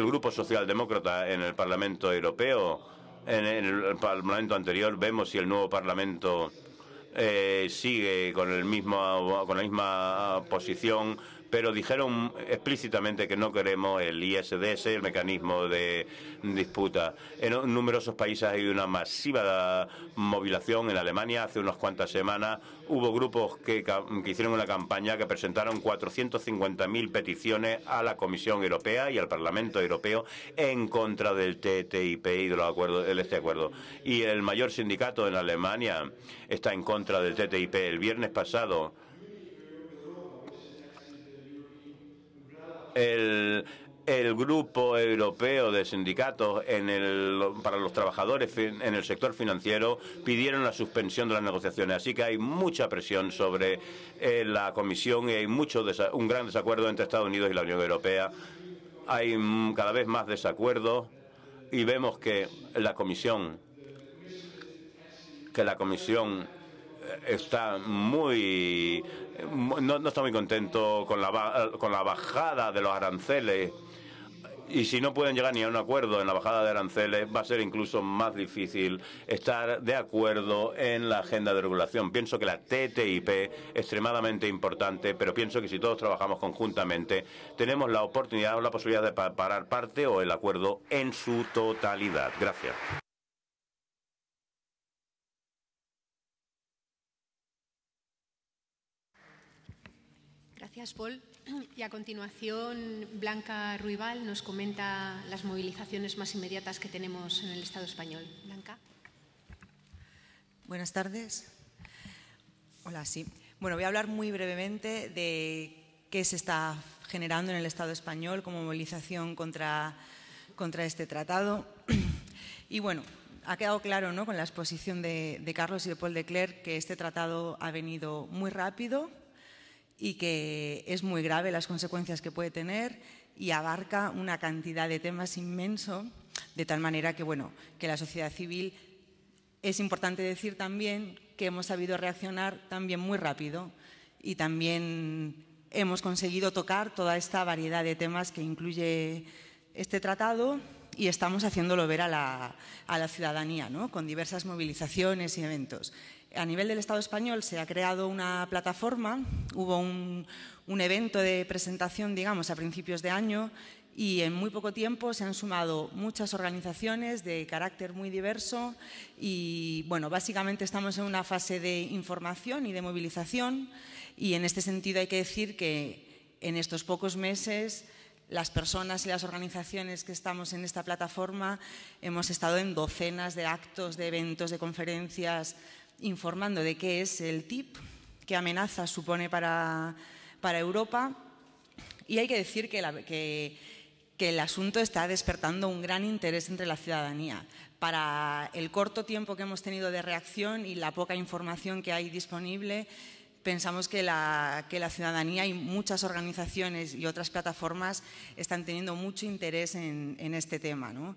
Grupo Socialdemócrata en el Parlamento Europeo, en el Parlamento anterior, vemos si el nuevo Parlamento sigue con la misma posición, pero dijeron explícitamente que no queremos el ISDS, el mecanismo de disputa. En numerosos países hay una masiva movilización. En Alemania, hace unas cuantas semanas, hubo grupos que hicieron una campaña que presentaron 450.000 peticiones a la Comisión Europea y al Parlamento Europeo en contra del TTIP y de este acuerdo. Y el mayor sindicato en Alemania está en contra del TTIP. El viernes pasado, el grupo europeo de sindicatos para los trabajadores en el sector financiero pidieron la suspensión de las negociaciones. Así que hay mucha presión sobre la Comisión y hay un gran desacuerdo entre Estados Unidos y la Unión Europea. Hay cada vez más desacuerdos y vemos que la Comisión está no está muy contento con la bajada de los aranceles, y si no pueden llegar ni a un acuerdo en la bajada de aranceles, va a ser incluso más difícil estar de acuerdo en la agenda de regulación. Pienso que la TTIP es extremadamente importante, pero pienso que si todos trabajamos conjuntamente, tenemos la oportunidad o la posibilidad de parar parte o el acuerdo en su totalidad. Gracias.
Gracias, Paul. Y a continuación, Blanca Ruibal nos comenta las movilizaciones más inmediatas que tenemos en el Estado español. Blanca.
Buenas tardes. Hola, sí. Bueno, voy a hablar muy brevemente de qué se está generando en el Estado español como movilización contra este tratado. Y bueno, ha quedado claro, ¿no?, con la exposición de Carlos y de Paul Declercq, que este tratado ha venido muy rápido y que es muy grave las consecuencias que puede tener y abarca una cantidad de temas inmenso, de tal manera que, bueno, que la sociedad civil Es importante decir también que hemos sabido reaccionar también muy rápido y también hemos conseguido tocar toda esta variedad de temas que incluye este tratado y estamos haciéndolo ver a la ciudadanía, ¿no? Con diversas movilizaciones y eventos. A nivel del Estado español se ha creado una plataforma, hubo un evento de presentación, digamos, a principios de año y en muy poco tiempo se han sumado muchas organizaciones de carácter muy diverso y, bueno, básicamente estamos en una fase de información y de movilización y en este sentido hay que decir que en estos pocos meses las personas y las organizaciones que estamos en esta plataforma hemos estado en docenas de actos, de eventos, de conferencias, informando de qué es el TIP, qué amenaza supone para Europa y hay que decir que el asunto está despertando un gran interés entre la ciudadanía. Para el corto tiempo que hemos tenido de reacción y la poca información que hay disponible, pensamos que la ciudadanía y muchas organizaciones y otras plataformas están teniendo mucho interés en este tema, ¿no?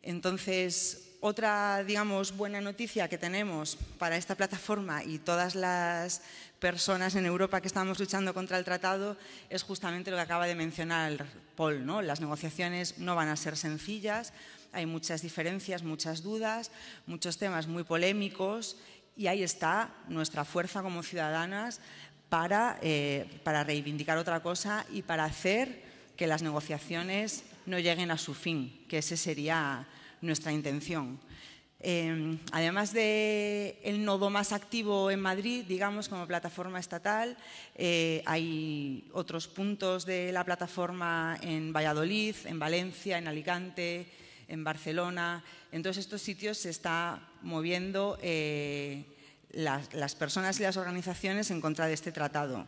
Entonces, otra, digamos, buena noticia que tenemos para esta plataforma y todas las personas en Europa que estamos luchando contra el tratado es justamente lo que acaba de mencionar Paul, ¿no? Las negociaciones no van a ser sencillas, hay muchas diferencias, muchas dudas, muchos temas muy polémicos y ahí está nuestra fuerza como ciudadanas para reivindicar otra cosa y para hacer que las negociaciones no lleguen a su fin, que esa sería nuestra intención. Además del nodo más activo en Madrid, digamos, como plataforma estatal, hay otros puntos de la plataforma en Valladolid, en Valencia, en Alicante, en Barcelona. En todos estos sitios se está moviendo las personas y las organizaciones en contra de este tratado.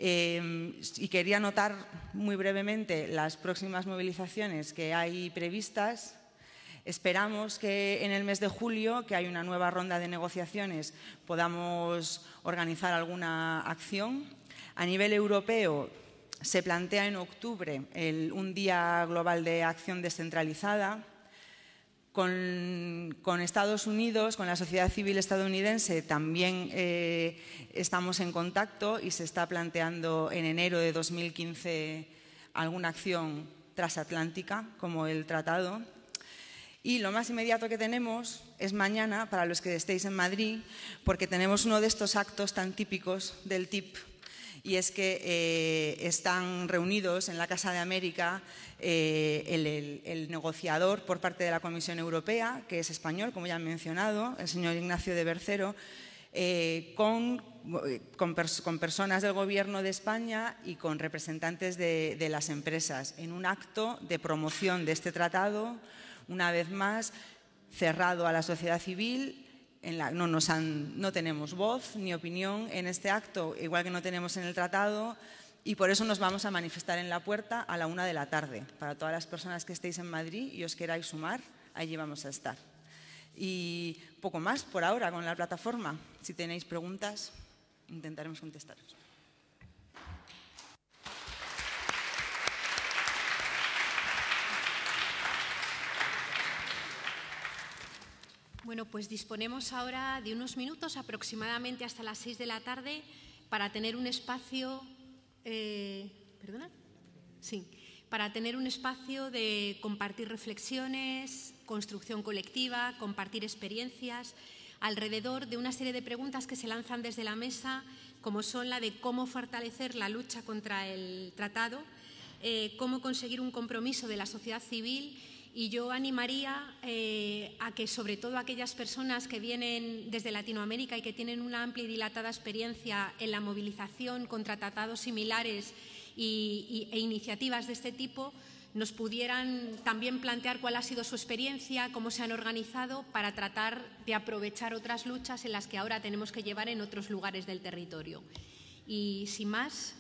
Y quería anotar muy brevemente las próximas movilizaciones que hay previstas. Esperamos que en el mes de julio, que hay una nueva ronda de negociaciones, podamos organizar alguna acción. A nivel europeo se plantea en octubre un Día Global de Acción Descentralizada. Con Estados Unidos, con la sociedad civil estadounidense, también estamos en contacto y se está planteando en enero de 2015 alguna acción transatlántica como el tratado. Y lo más inmediato que tenemos es mañana, para los que estéis en Madrid, porque tenemos uno de estos actos tan típicos del TIP, y es que están reunidos en la Casa de América el negociador por parte de la Comisión Europea, que es español, como ya han mencionado, el señor Ignacio de Bercero, con personas del Gobierno de España y con representantes de las empresas, en un acto de promoción de este tratado, una vez más, cerrado a la sociedad civil. No tenemos voz ni opinión en este acto, igual que no tenemos en el tratado, y por eso nos vamos a manifestar en la puerta a la 1 de la tarde. Para todas las personas que estéis en Madrid y os queráis sumar, allí vamos a estar. Y poco más por ahora con la plataforma. Si tenéis preguntas, intentaremos contestaros.
Bueno, pues disponemos ahora de unos minutos, aproximadamente hasta las 6 de la tarde, para tener un espacio, para tener un espacio de compartir reflexiones, construcción colectiva, compartir experiencias, alrededor de una serie de preguntas que se lanzan desde la mesa, como son la de cómo fortalecer la lucha contra el tratado, cómo conseguir un compromiso de la sociedad civil. Y yo animaría a que, sobre todo aquellas personas que vienen desde Latinoamérica y que tienen una amplia y dilatada experiencia en la movilización contra tratados similares e iniciativas de este tipo, nos pudieran también plantear cuál ha sido su experiencia, cómo se han organizado para tratar de aprovechar otras luchas en las que ahora tenemos que llevar en otros lugares del territorio. Y sin más,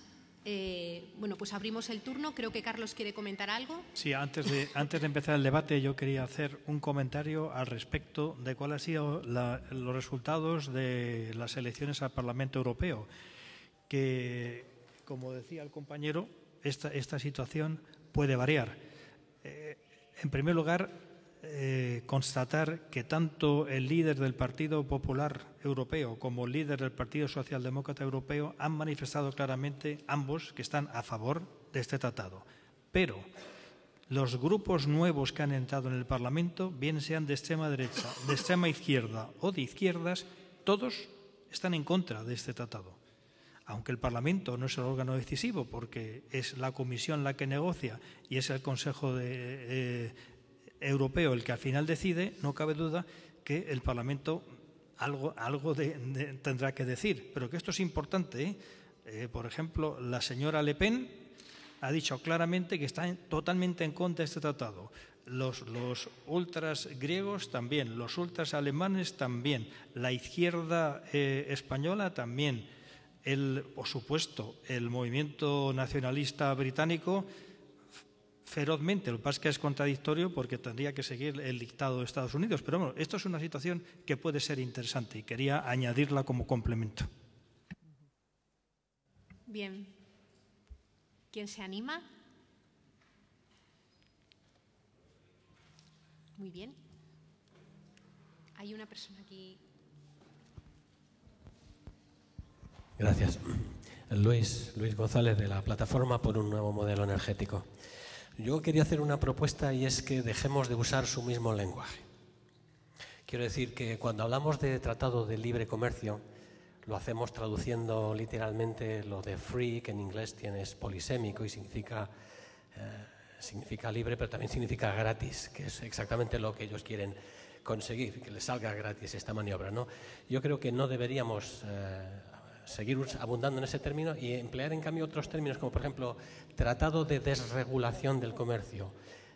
bueno, pues abrimos el turno. Creo que Carlos quiere comentar algo.
Sí, antes de empezar el debate, yo quería hacer un comentario al respecto de cuáles han sido los resultados de las elecciones al Parlamento Europeo, que, como decía el compañero, esta situación puede variar. En primer lugar, constatar que tanto el líder del Partido Popular Europeo como el líder del Partido Socialdemócrata Europeo han manifestado claramente, ambos, que están a favor de este tratado. Pero los grupos nuevos que han entrado en el Parlamento, bien sean de extrema derecha, de extrema izquierda o de izquierdas, todos están en contra de este tratado. Aunque el Parlamento no es el órgano decisivo, porque es la Comisión la que negocia y es el Consejo Europeo el que al final decide, no cabe duda que el Parlamento algo tendrá que decir. Pero que esto es importante, por ejemplo, la señora Le Pen ha dicho claramente que está totalmente en contra de este tratado. Los ultras griegos también, los ultras alemanes también, la izquierda española también, por supuesto, el movimiento nacionalista británico ferozmente. Lo que pasa es que es contradictorio porque tendría que seguir el dictado de Estados Unidos. Pero bueno, esto es una situación que puede ser interesante y quería añadirla como complemento.
Bien. ¿Quién se anima? Muy bien. Hay una persona aquí.
Gracias. Luis González, de la Plataforma por un Nuevo Modelo Energético. Yo quería hacer una propuesta, y es que dejemos de usar su mismo lenguaje. Quiero decir que cuando hablamos de tratado de libre comercio, lo hacemos traduciendo literalmente lo de free, que en inglés es polisémico y significa libre, pero también significa gratis, que es exactamente lo que ellos quieren conseguir, que les salga gratis esta maniobra, ¿no? Yo creo que no deberíamos seguir abundando en ese término y emplear en cambio otros términos, como por ejemplo tratado de desregulación del comercio.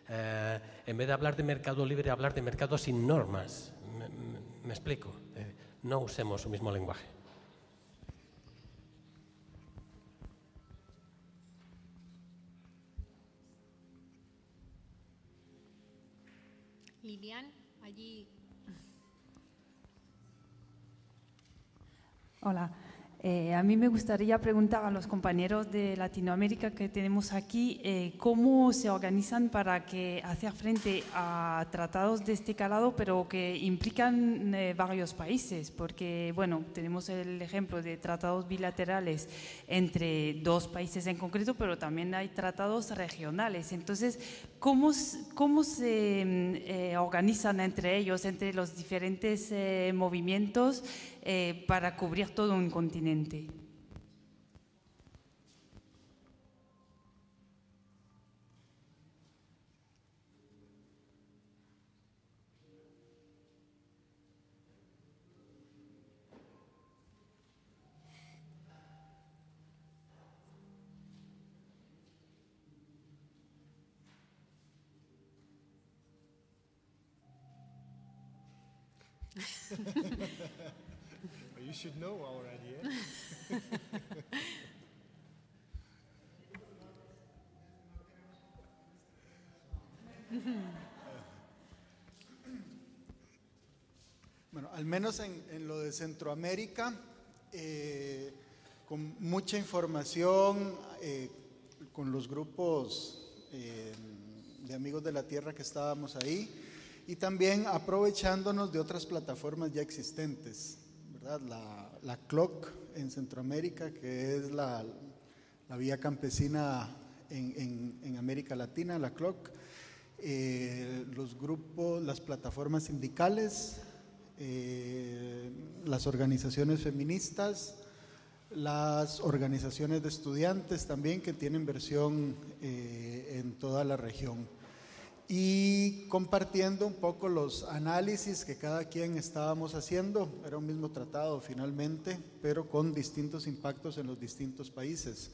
En vez de hablar de mercado libre, hablar de mercado sin normas. ¿Me explico? No usemos su mismo lenguaje.
Lilian, allí.
Hola. A mí me gustaría preguntar a los compañeros de Latinoamérica que tenemos aquí cómo se organizan para hacer frente a tratados de este calado, pero que implican varios países, porque bueno, tenemos el ejemplo de tratados bilaterales entre dos países en concreto, pero también hay tratados regionales. Entonces, ¿cómo se organizan entre ellos, entre los diferentes movimientos para cubrir todo un continente?
You should know already, Bueno, al menos en lo de Centroamérica, con mucha información, con los grupos de Amigos de la Tierra que estábamos ahí, y también aprovechándonos de otras plataformas ya existentes, ¿verdad? La CLOC en Centroamérica, que es la vía campesina en América Latina, la CLOC, los grupos, las plataformas sindicales, las organizaciones feministas, las organizaciones de estudiantes también, que tienen versión en toda la región, y compartiendo un poco los análisis que cada quien estábamos haciendo. Era un mismo tratado finalmente, pero con distintos impactos en los distintos países.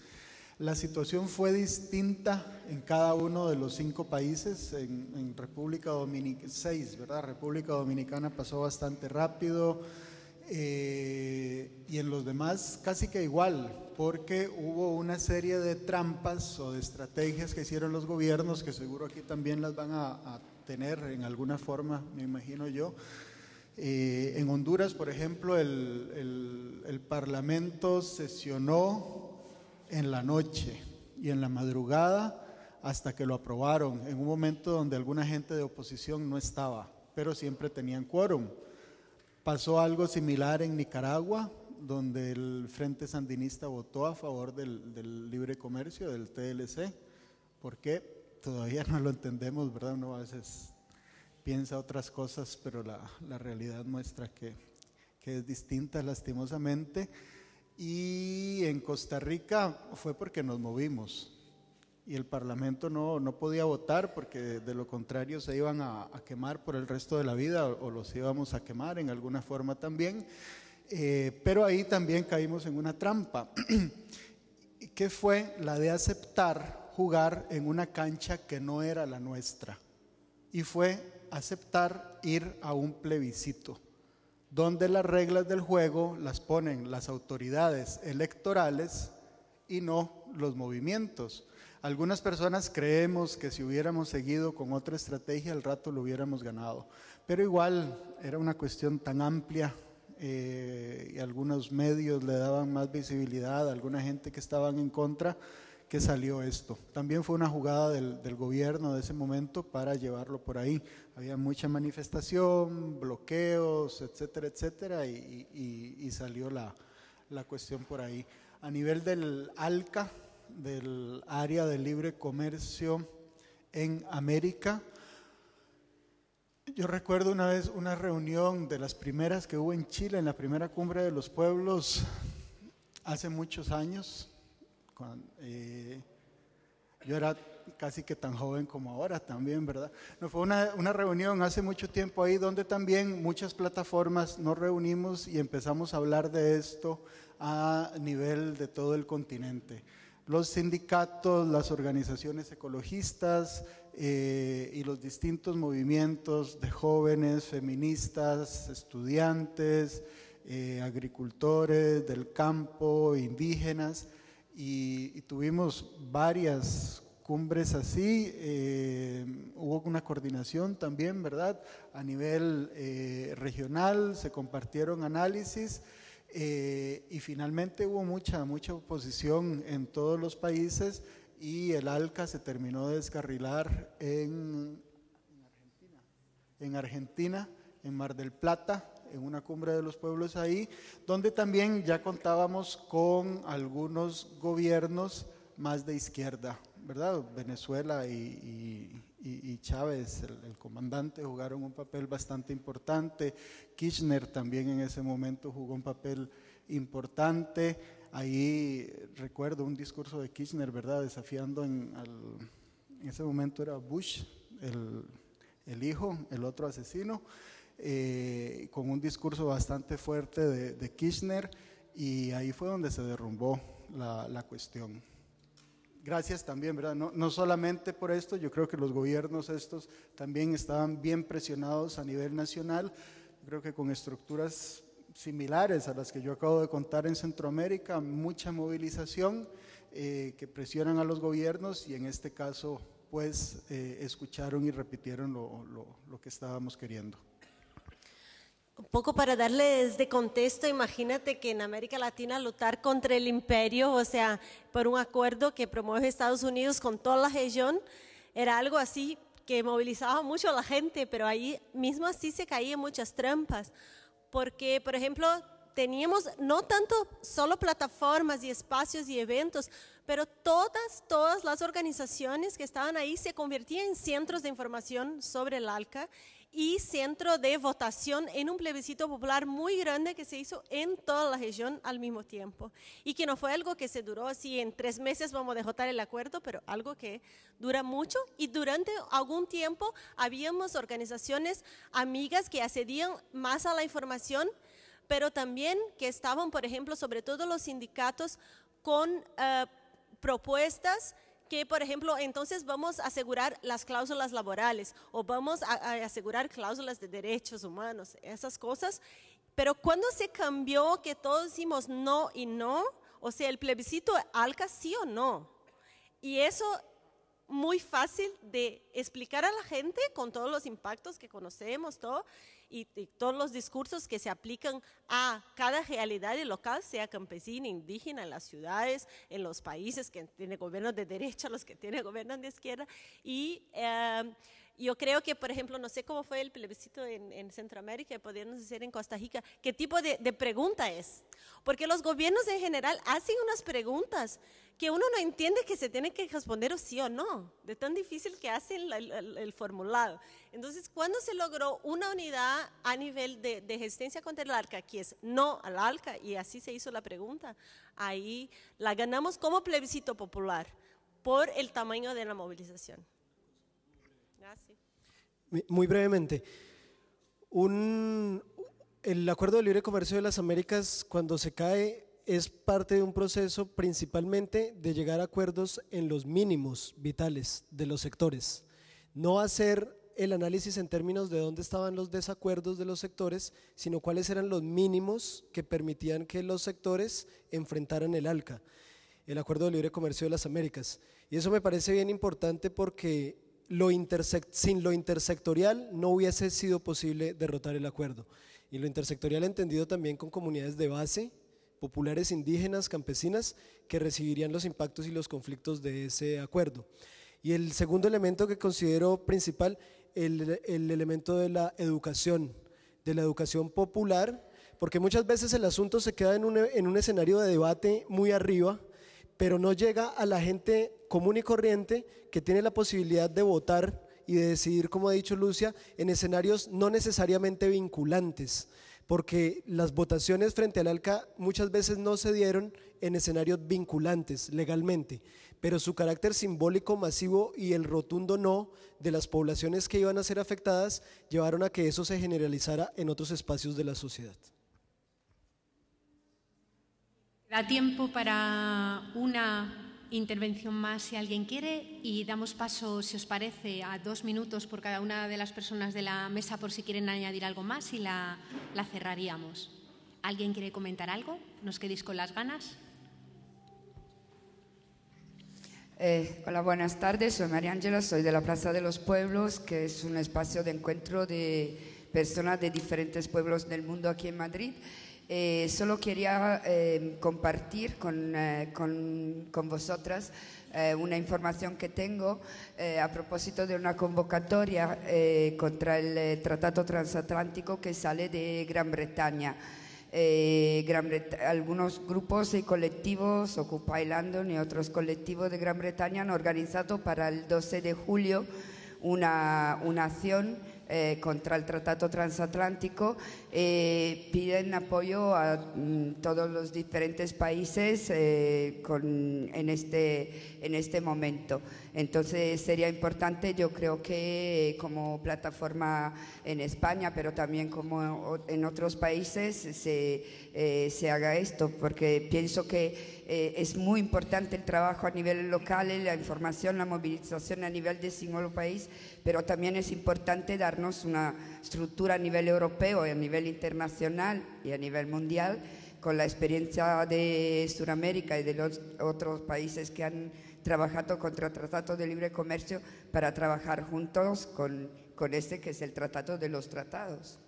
La situación fue distinta en cada uno de los 5 países. En República Dominicana, 6, ¿verdad? República Dominicana pasó bastante rápido, y en los demás casi que igual, porque hubo una serie de trampas o de estrategias que hicieron los gobiernos, que seguro aquí también las van a tener en alguna forma, me imagino yo. En Honduras, por ejemplo, el Parlamento sesionó en la noche y en la madrugada hasta que lo aprobaron, en un momento donde alguna gente de oposición no estaba, pero siempre tenían quórum. Pasó algo similar en Nicaragua, donde el Frente Sandinista votó a favor del libre comercio, del TLC. ¿Por qué? Todavía no lo entendemos, ¿verdad? Uno a veces piensa otras cosas, pero la realidad muestra que es distinta, lastimosamente. Y en Costa Rica fue porque nos movimos y el Parlamento no podía votar, porque de lo contrario se iban a quemar por el resto de la vida, o los íbamos a quemar en alguna forma también. Pero ahí también caímos en una trampa, que fue la de aceptar jugar en una cancha que no era la nuestra, y fue aceptar ir a un plebiscito, donde las reglas del juego las ponen las autoridades electorales y no los movimientos. Algunas personas creemos que si hubiéramos seguido con otra estrategia al rato lo hubiéramos ganado, pero igual era una cuestión tan amplia, y algunos medios le daban más visibilidad a alguna gente que estaban en contra, que salió esto. También fue una jugada del gobierno de ese momento para llevarlo por ahí. Había mucha manifestación, bloqueos, etcétera, etcétera, y salió la cuestión por ahí. A nivel del ALCA, del Área de Libre Comercio en América, yo recuerdo una vez una reunión de las primeras que hubo en Chile, en la primera cumbre de los pueblos, hace muchos años. Yo era casi que tan joven como ahora también, ¿verdad? No, fue una reunión hace mucho tiempo ahí, donde también muchas plataformas nos reunimos y empezamos a hablar de esto a nivel de todo el continente. Los sindicatos, las organizaciones ecologistas y los distintos movimientos de jóvenes, feministas, estudiantes, agricultores del campo, indígenas, y tuvimos varias cumbres así. Hubo una coordinación también, ¿verdad? A nivel regional se compartieron análisis. Y finalmente hubo mucha oposición en todos los países, y el ALCA se terminó de descarrilar en Argentina, en Mar del Plata, en una cumbre de los pueblos ahí, donde también ya contábamos con algunos gobiernos más de izquierda, ¿verdad? Venezuela y Chávez, el comandante, jugaron un papel bastante importante. Kirchner también en ese momento jugó un papel importante. Ahí recuerdo un discurso de Kirchner, ¿verdad? Desafiando en ese momento era Bush, el hijo, el otro asesino, con un discurso bastante fuerte de Kirchner, y ahí fue donde se derrumbó la cuestión. Gracias también, ¿verdad? No solamente por esto, yo creo que los gobiernos estos también estaban bien presionados a nivel nacional. Yo creo que con estructuras similares a las que yo acabo de contar en Centroamérica, mucha movilización que presionan a los gobiernos, y en este caso pues escucharon y repitieron lo que estábamos queriendo.
Un poco para darles de contexto, imagínate que en América Latina luchar contra el imperio, o sea, por un acuerdo que promueve Estados Unidos con toda la región, era algo así que movilizaba mucho a la gente, pero ahí mismo así se caían muchas trampas, porque, por ejemplo, teníamos no tanto solo plataformas y espacios y eventos, pero todas las organizaciones que estaban ahí se convertían en centros de información sobre el ALCA y centro de votación en un plebiscito popular muy grande que se hizo en toda la región al mismo tiempo, y que no fue algo que se duró así en 3 meses vamos a derrotar el acuerdo, pero algo que dura mucho. Y durante algún tiempo habíamos organizaciones amigas que accedían más a la información, pero también que estaban, por ejemplo, sobre todo los sindicatos, con propuestas que, por ejemplo, entonces vamos a asegurar las cláusulas laborales o vamos a asegurar cláusulas de derechos humanos, esas cosas. Pero cuando se cambió que todos decimos no y no, o sea, el plebiscito ALCA sí o no, y eso muy fácil de explicar a la gente con todos los impactos que conocemos, todo, y todos los discursos que se aplican a cada realidad local, sea campesina, indígena, en las ciudades, en los países que tienen gobiernos de derecha, los que tienen gobiernos de izquierda. Y yo creo que, por ejemplo, no sé cómo fue el plebiscito en Centroamérica, podríamos decir en Costa Rica, qué tipo de pregunta es. Porque los gobiernos en general hacen unas preguntas que uno no entiende que se tienen que responder o sí o no, de tan difícil que hacen el formulado. Entonces, cuando se logró una unidad a nivel de resistencia contra el ALCA, que es no al ALCA, y así se hizo la pregunta, ahí la ganamos como plebiscito popular por el tamaño de la movilización. Gracias.
Muy brevemente, el Acuerdo de Libre Comercio de las Américas, cuando se cae, es parte de un proceso principalmente de llegar a acuerdos en los mínimos vitales de los sectores, no hacer el análisis en términos de dónde estaban los desacuerdos de los sectores, sino cuáles eran los mínimos que permitían que los sectores enfrentaran el ALCA, el Acuerdo de Libre Comercio de las Américas. Y eso me parece bien importante porque sin lo intersectorial no hubiese sido posible derrotar el acuerdo. Y lo intersectorial entendido también con comunidades de base, populares, indígenas, campesinas, que recibirían los impactos y los conflictos de ese acuerdo. Y el segundo elemento que considero principal, el elemento de la educación popular, porque muchas veces el asunto se queda en un escenario de debate muy arriba, pero no llega a la gente común y corriente que tiene la posibilidad de votar y de decidir, como ha dicho Lucia, en escenarios no necesariamente vinculantes, porque las votaciones frente al ALCA muchas veces no se dieron en escenarios vinculantes legalmente, pero su carácter simbólico, masivo y el rotundo no de las poblaciones que iban a ser afectadas llevaron a que eso se generalizara en otros espacios de la sociedad.
Da tiempo para una intervención más si alguien quiere y damos paso, si os parece, a 2 minutos por cada una de las personas de la mesa por si quieren añadir algo más y la cerraríamos. ¿Alguien quiere comentar algo? ¿Nos quedéis con las ganas?
Hola, buenas tardes. Soy María Ángela, soy de la Plaza de los Pueblos, que es un espacio de encuentro de personas de diferentes pueblos del mundo aquí en Madrid. Solo quería compartir con vosotras una información que tengo a propósito de una convocatoria contra el Tratado Transatlántico que sale de Gran Bretaña. Algunos grupos y colectivos, Occupy London y otros colectivos de Gran Bretaña han organizado para el 12 de julio una acción contra el Tratado Transatlántico. Piden apoyo a todos los diferentes países en este momento. Entonces sería importante, yo creo que como plataforma en España, pero también como en otros países, se haga esto, porque pienso que es muy importante el trabajo a nivel local, la información, la movilización a nivel de singolo país, pero también es importante darnos una estructura a nivel europeo y a nivel internacional y a nivel mundial, con la experiencia de Sudamérica y de los otros países que han trabajado contra el Tratado de Libre Comercio, para trabajar juntos con este que es el Tratado de los Tratados.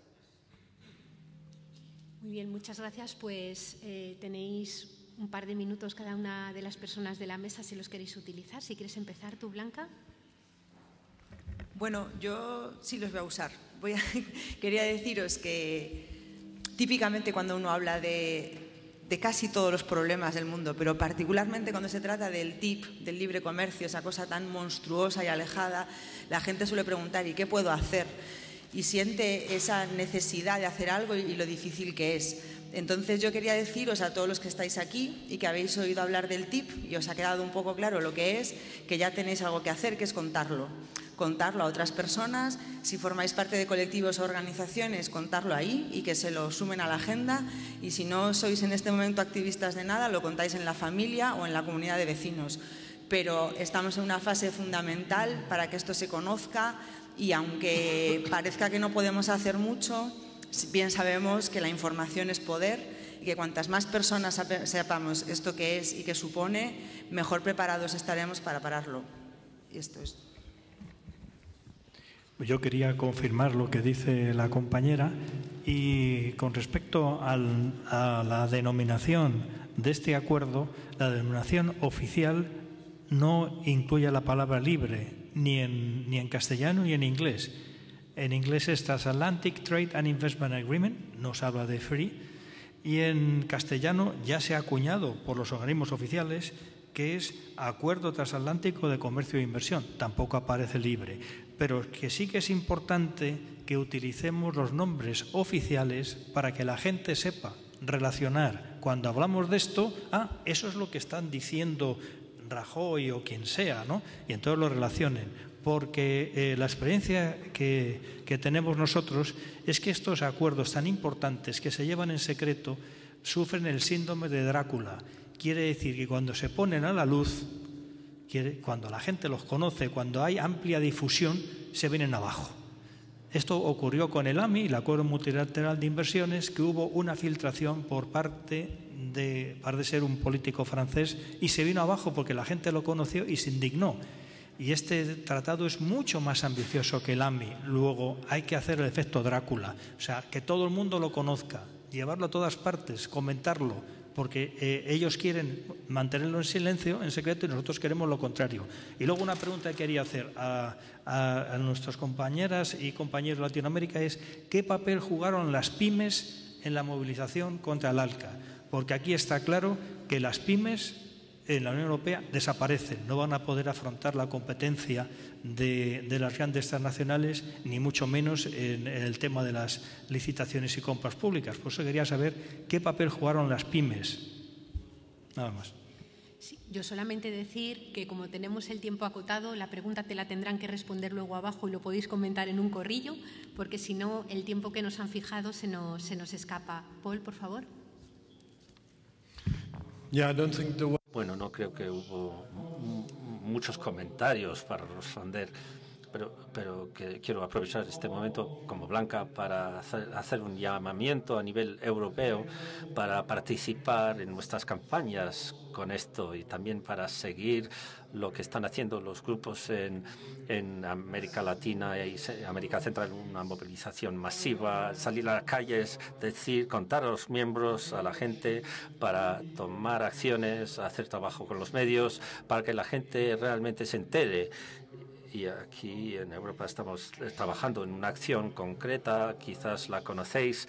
Muy bien, muchas gracias. Pues tenéis un par de minutos cada una de las personas de la mesa si los queréis utilizar. Si quieres empezar tú, Blanca.
Bueno, yo sí los voy a usar. Quería deciros que típicamente cuando uno habla de casi todos los problemas del mundo, pero particularmente cuando se trata del TIP, del libre comercio, esa cosa tan monstruosa y alejada, la gente suele preguntar ¿y qué puedo hacer? Y siente esa necesidad de hacer algo y lo difícil que es. Entonces yo quería deciros a todos los que estáis aquí y que habéis oído hablar del TIP y os ha quedado un poco claro lo que es, que ya tenéis algo que hacer, que es contarlo a otras personas. Si formáis parte de colectivos o organizaciones, contarlo ahí y que se lo sumen a la agenda. Y si no sois en este momento activistas de nada, lo contáis en la familia o en la comunidad de vecinos. Pero estamos en una fase fundamental para que esto se conozca y aunque parezca que no podemos hacer mucho, bien sabemos que la información es poder y que cuantas más personas sepamos esto que es y que supone, mejor preparados estaremos para pararlo. Y esto es.
Yo quería confirmar lo que dice la compañera y con respecto a la denominación de este acuerdo, la denominación oficial no incluye la palabra libre ni en castellano ni en inglés. En inglés es Transatlantic Trade and Investment Agreement, no se habla de free, y en castellano ya se ha acuñado por los organismos oficiales que es Acuerdo Transatlántico de Comercio e Inversión, tampoco aparece libre, pero que sí que es importante que utilicemos los nombres oficiales para que la gente sepa relacionar cuando hablamos de esto, eso es lo que están diciendo Rajoy o quien sea, ¿no? Y entonces lo relacionen, porque la experiencia que tenemos nosotros es que estos acuerdos tan importantes que se llevan en secreto sufren el síndrome de Drácula. Quiere decir que cuando se ponen a la luz, cuando la gente los conoce, cuando hay amplia difusión, se vienen abajo. Esto ocurrió con el AMI, el Acuerdo Multilateral de Inversiones, que hubo una filtración por parte de ser un político francés y se vino abajo porque la gente lo conoció y se indignó. Y este tratado es mucho más ambicioso que el AMI. Luego hay que hacer el efecto Drácula, o sea, que todo el mundo lo conozca, llevarlo a todas partes, comentarlo, porque ellos quieren mantenerlo en silencio, en secreto, y nosotros queremos lo contrario. Y luego una pregunta que quería hacer a nuestras compañeras y compañeros de Latinoamérica es ¿qué papel jugaron las pymes en la movilización contra el ALCA? Porque aquí está claro que las pymes en la Unión Europea desaparecen, no van a poder afrontar la competencia de las grandes transnacionales, ni mucho menos en el tema de las licitaciones y compras públicas. Por eso quería saber qué papel jugaron las pymes. Nada más.
Sí, yo solamente decir que como tenemos el tiempo acotado, la pregunta te la tendrán que responder luego abajo y lo podéis comentar en un corrillo, porque si no, el tiempo que nos han fijado se nos escapa. Paul, por favor.
Bueno, no creo que hubo muchos comentarios para responder, pero que quiero aprovechar este momento como Blanca para hacer un llamamiento a nivel europeo para participar en nuestras campañas con esto y también para seguir lo que están haciendo los grupos en América Latina y América Central, una movilización masiva, salir a las calles, contar a los miembros, a la gente, para tomar acciones, hacer trabajo con los medios, para que la gente realmente se entere. Y aquí en Europa estamos trabajando en una acción concreta, quizás la conocéis,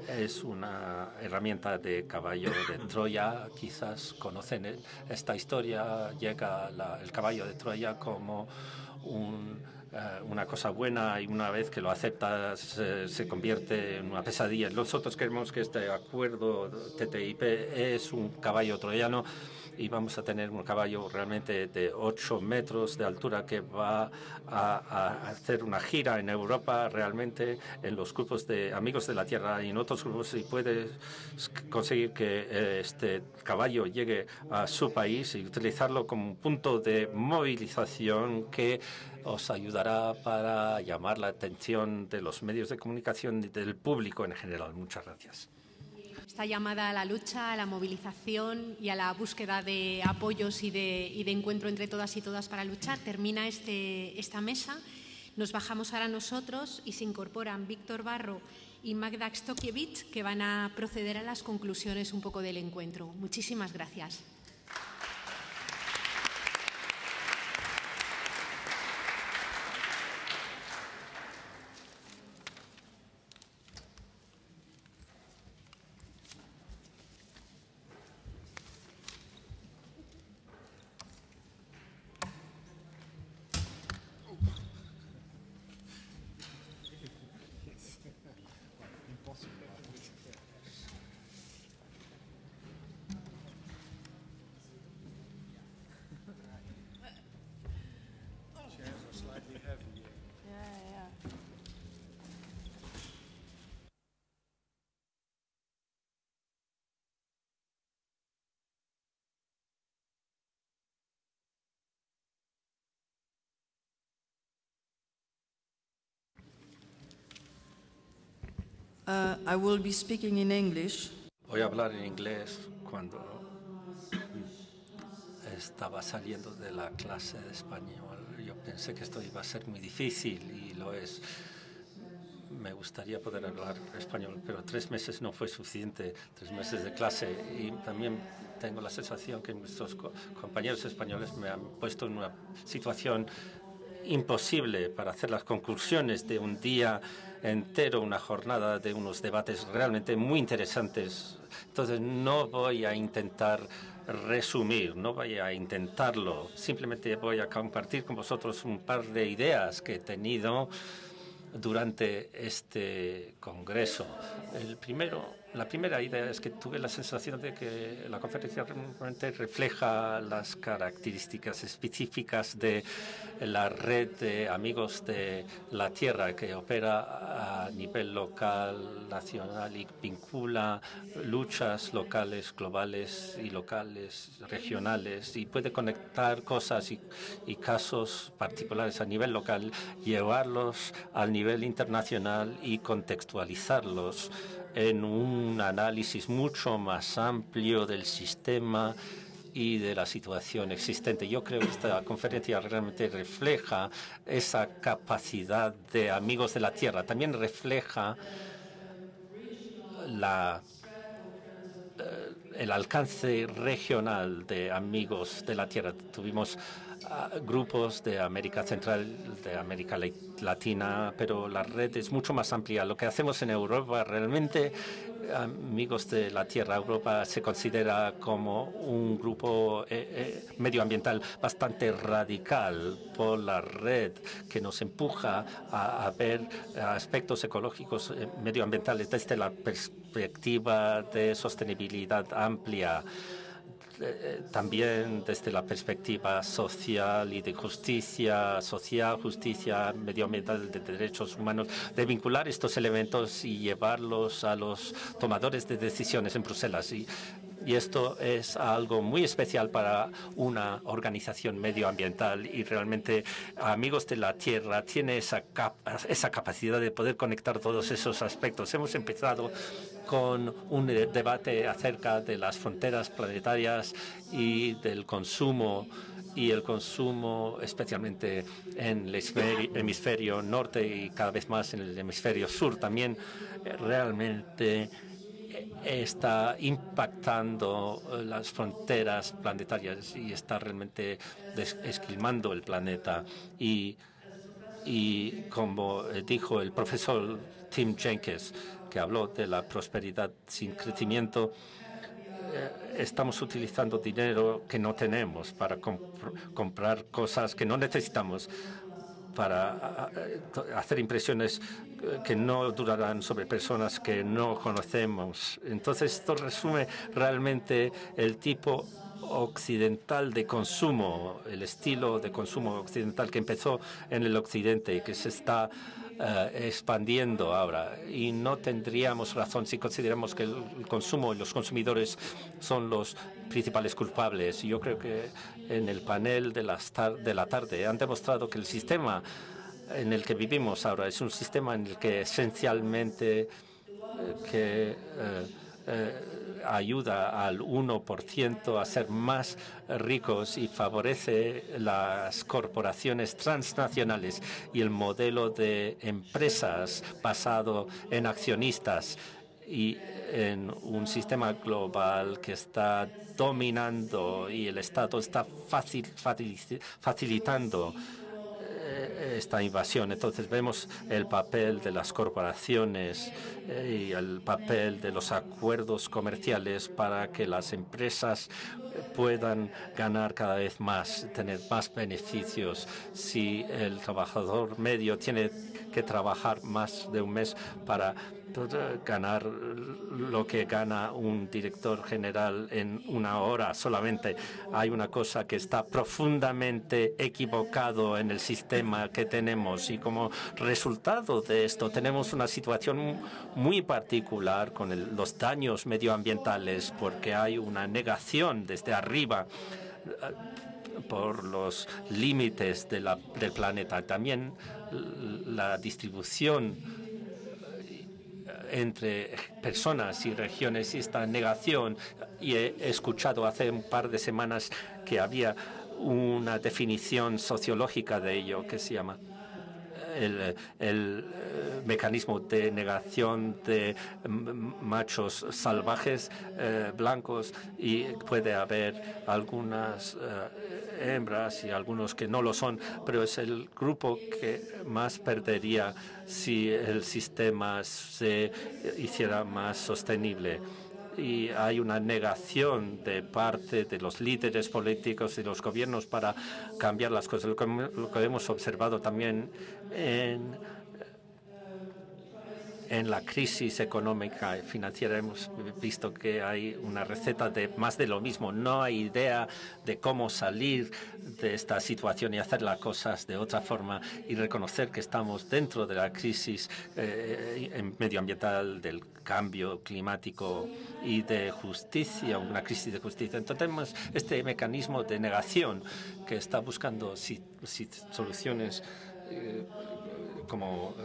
es una herramienta de caballo de Troya, quizás conocen esta historia, llega el caballo de Troya como una cosa buena y una vez que lo aceptas se convierte en una pesadilla. Nosotros creemos que este acuerdo TTIP es un caballo troyano y vamos a tener un caballo realmente de 8 metros de altura que va a hacer una gira en Europa realmente en los grupos de Amigos de la Tierra y en otros grupos y puede conseguir que este caballo llegue a su país y utilizarlo como un punto de movilización que os ayudará para llamar la atención de los medios de comunicación y del público en general. Muchas gracias.
Esta llamada a la lucha, a la movilización y a la búsqueda de apoyos y de encuentro entre todas y todas para luchar termina esta mesa. Nos bajamos ahora nosotros y se incorporan Víctor Barro y Magda Stokiewicz, que van a proceder a las conclusiones un poco del encuentro. Muchísimas gracias.
I will be speaking in English.
Voy a hablar en inglés. Cuando estaba saliendo de la clase de español, yo Pensé que esto iba a ser muy difícil y lo es. Me gustaría poder hablar español, pero 3 meses no fue suficiente, 3 meses de clase. Y también tengo la sensación que nuestros compañeros españoles me han puesto en una situación imposible para hacer las conclusiones de un día entero, una jornada de unos debates realmente muy interesantes. Entonces no voy a intentar resumir, no voy a intentarlo, simplemente voy a compartir con vosotros un par de ideas que he tenido durante este congreso. La primera idea es que tuve la sensación de que la conferencia realmente refleja las características específicas de la red de amigos de la Tierra, que opera a nivel local, nacional y vincula luchas locales, globales y locales, regionales, y puede conectar cosas y casos particulares a nivel local, llevarlos al nivel internacional y contextualizarlos en un análisis mucho más amplio del sistema y de la situación existente. Yo creo que esta conferencia realmente refleja esa capacidad de amigos de la Tierra. También refleja el alcance regional de amigos de la Tierra. Tuvimos grupos de América Central, de América Latina, pero la red es mucho más amplia. Lo que hacemos en Europa, realmente, amigos de la Tierra, Europa se considera como un grupo medioambiental bastante radical por la red que nos empuja a ver aspectos ecológicos medioambientales desde la perspectiva de sostenibilidad amplia. También desde la perspectiva social y de justicia social, justicia medioambiental, de derechos humanos, de vincular estos elementos y llevarlos a los tomadores de decisiones en Bruselas. Y esto es algo muy especial para una organización medioambiental, y realmente Amigos de la Tierra tiene esa capacidad de poder conectar todos esos aspectos. Hemos empezado con un debate acerca de las fronteras planetarias y del consumo, y el consumo especialmente en el hemisferio norte y cada vez más en el hemisferio sur. También realmente está impactando las fronteras planetarias y está realmente esquilmando el planeta. Y como dijo el profesor Tim Jenkins, que habló de la prosperidad sin crecimiento, estamos utilizando dinero que no tenemos para comprar cosas que no necesitamos, para hacer impresiones que no durarán sobre personas que no conocemos. Entonces, esto resume realmente el tipo occidental de consumo, el estilo de consumo occidental que empezó en el occidente y que se está expandiendo ahora. Y no tendríamos razón si consideramos que el consumo y los consumidores son los principales culpables. Yo creo que en el panel de la tarde han demostrado que el sistema en el que vivimos ahora es un sistema en el que esencialmente ayuda al 1% a ser más ricos y favorece las corporaciones transnacionales y el modelo de empresas basado en accionistas, y en un sistema global que está dominando y el Estado está facilitando esta invasión. Entonces vemos el papel de las corporaciones y el papel de los acuerdos comerciales para que las empresas puedan ganar cada vez más, tener más beneficios. Si el trabajador medio tiene que trabajar más de un mes para ganar lo que gana un director general en una hora solamente, hay una cosa que está profundamente equivocado en el sistema que tenemos, y como resultado de esto tenemos una situación muy particular con los daños medioambientales, porque hay una negación desde arriba por los límites del planeta. También la distribución entre personas y regiones y esta negación. Y he escuchado hace un par de semanas que había una definición sociológica de ello que se llama el mecanismo de negación de machos salvajes blancos, y puede haber algunas hembras y algunos que no lo son, pero es el grupo que más perdería si el sistema se hiciera más sostenible. Y hay una negación de parte de los líderes políticos y los gobiernos para cambiar las cosas. Lo que hemos observado también en la crisis económica y financiera, hemos visto que hay una receta de más de lo mismo. No hay idea de cómo salir de esta situación y hacer las cosas de otra forma, y reconocer que estamos dentro de la crisis medioambiental, del cambio climático y de justicia, una crisis de justicia. Entonces tenemos este mecanismo de negación que está buscando soluciones como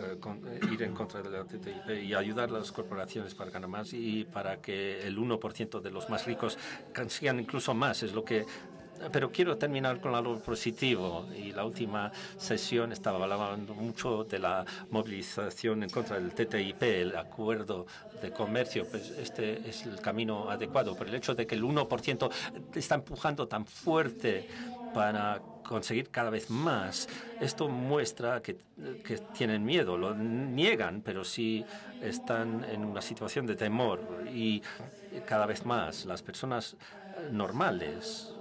ir en contra de la TTIP y ayudar a las corporaciones para ganar más, y para que el 1% de los más ricos consigan incluso más. Es lo que. Pero quiero terminar con algo positivo, y la última sesión estaba hablando mucho de la movilización en contra del TTIP, el acuerdo de comercio. Pues este es el camino adecuado, por el hecho de que el 1% está empujando tan fuerte para conseguir cada vez más. Esto muestra que tienen miedo, lo niegan, pero sí están en una situación de temor, y cada vez más las personas normales,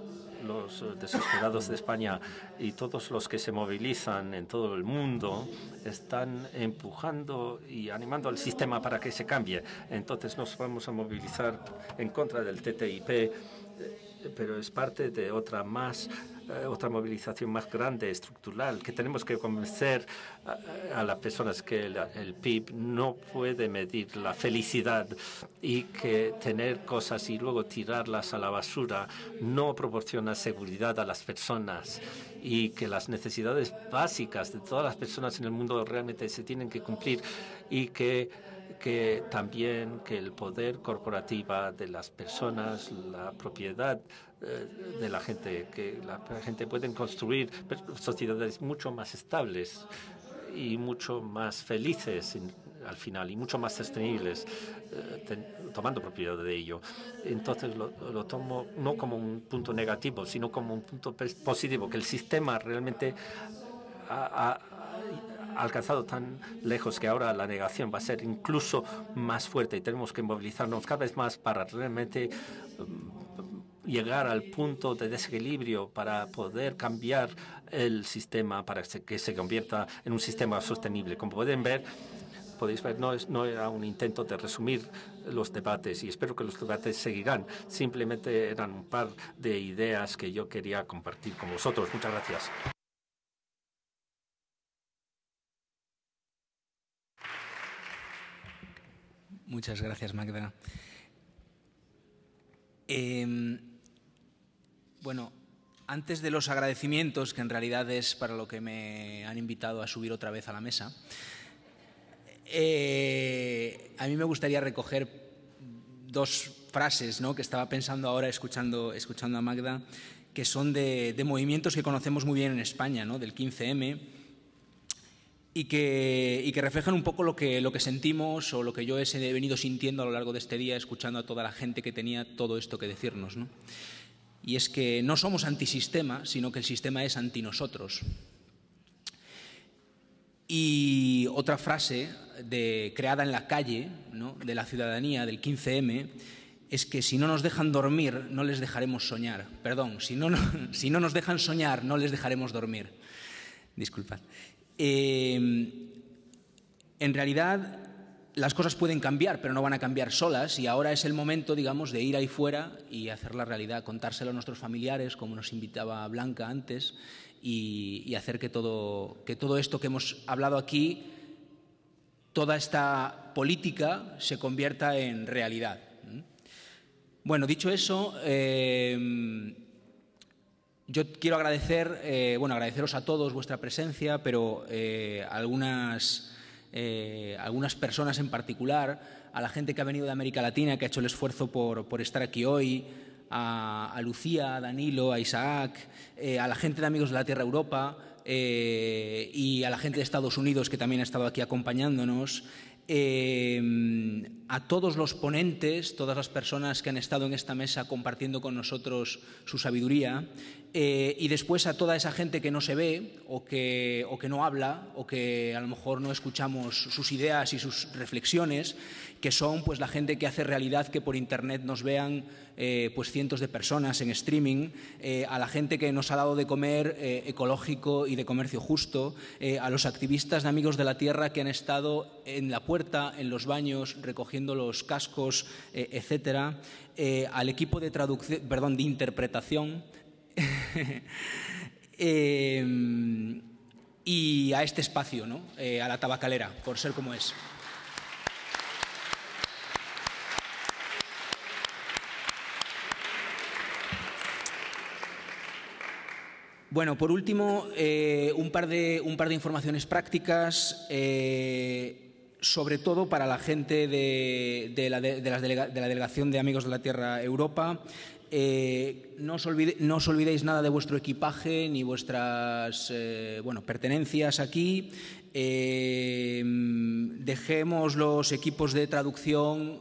los desesperados de España y todos los que se movilizan en todo el mundo están empujando y animando al sistema para que se cambie. Entonces nos vamos a movilizar en contra del TTIP, pero es parte de otra movilización más grande, estructural, que tenemos que convencer a las personas que el PIB no puede medir la felicidad, y que tener cosas y luego tirarlas a la basura no proporciona seguridad a las personas, y que las necesidades básicas de todas las personas en el mundo realmente se tienen que cumplir, y que también que el poder corporativo de las personas, la propiedad de la gente, que la gente puede construir sociedades mucho más estables y mucho más felices al final, y mucho más sostenibles, tomando propiedad de ello. Entonces lo tomo no como un punto negativo, sino como un punto positivo, que el sistema realmente ha alcanzado tan lejos que ahora la negación va a ser incluso más fuerte, y tenemos que movilizarnos cada vez más para realmente llegar al punto de desequilibrio, para poder cambiar el sistema, para que se convierta en un sistema sostenible. Como podéis ver, no era un intento de resumir los debates, y espero que los debates seguirán. Simplemente eran un par de ideas que yo quería compartir con vosotros. Muchas gracias.
Muchas gracias, Magda. Bueno, antes de los agradecimientos, que en realidad es para lo que me han invitado a subir otra vez a la mesa, a mí me gustaría recoger dos frases, ¿no?, que estaba pensando ahora escuchando a Magda, que son de movimientos que conocemos muy bien en España, ¿no?, del 15M, y que reflejan un poco lo que sentimos, o lo que yo he venido sintiendo a lo largo de este día, escuchando a toda la gente que tenía todo esto que decirnos, ¿no? Y es que no somos antisistema, sino que el sistema es anti nosotros. Y otra frase creada en la calle, ¿no?, de la ciudadanía del 15M, es que si no nos dejan dormir, no les dejaremos soñar. Perdón, si no nos dejan soñar, no les dejaremos dormir. Disculpad. En realidad, las cosas pueden cambiar, pero no van a cambiar solas, y ahora es el momento, digamos, de ir ahí fuera y hacer la realidad, contárselo a nuestros familiares, como nos invitaba Blanca antes, y hacer que todo esto que hemos hablado aquí, toda esta política, se convierta en realidad. Bueno, dicho eso, yo quiero agradeceros a todos vuestra presencia, pero algunas personas en particular, a la gente que ha venido de América Latina, que ha hecho el esfuerzo por estar aquí hoy, a Lucía, a Danilo, a Isaac, a la gente de Amigos de la Tierra Europa y a la gente de Estados Unidos que también ha estado aquí acompañándonos, a todos los ponentes, todas las personas que han estado en esta mesa compartiendo con nosotros su sabiduría, y después a toda esa gente que no se ve o que no habla o que a lo mejor no escuchamos sus ideas y sus reflexiones, que son pues la gente que hace realidad que por internet nos vean pues cientos de personas en streaming, a la gente que nos ha dado de comer ecológico y de comercio justo, a los activistas de Amigos de la Tierra que han estado en la puerta, en los baños, recogiendo los cascos, etcétera, al equipo de de interpretación y a este espacio, ¿no? A la tabacalera, por ser como es. Bueno, por último, un par de informaciones prácticas, sobre todo para la gente de la Delegación de Amigos de la Tierra Europa. No os olvidéis nada de vuestro equipaje ni vuestras pertenencias aquí. Dejemos los equipos de traducción,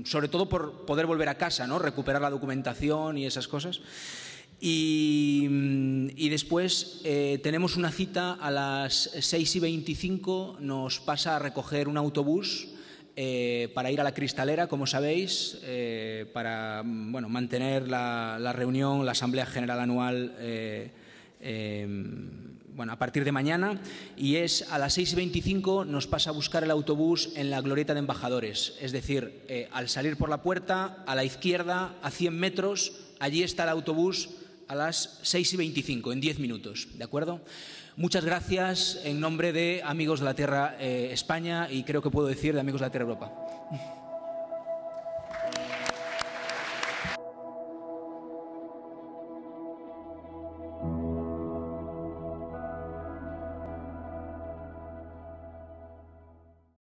sobre todo por poder volver a casa, ¿no? Recuperar la documentación y esas cosas. Y después tenemos una cita a las 6:25, nos pasa a recoger un autobús para ir a la Cristalera, como sabéis, para mantener la reunión, la Asamblea General Anual a partir de mañana, y es a las 6:25 nos pasa a buscar el autobús en la glorieta de embajadores, es decir, al salir por la puerta, a la izquierda, a 100 metros, allí está el autobús a las 6:25, en 10 minutos, ¿de acuerdo? Muchas gracias en nombre de Amigos de la Tierra España y creo que puedo decir de Amigos de la Tierra Europa.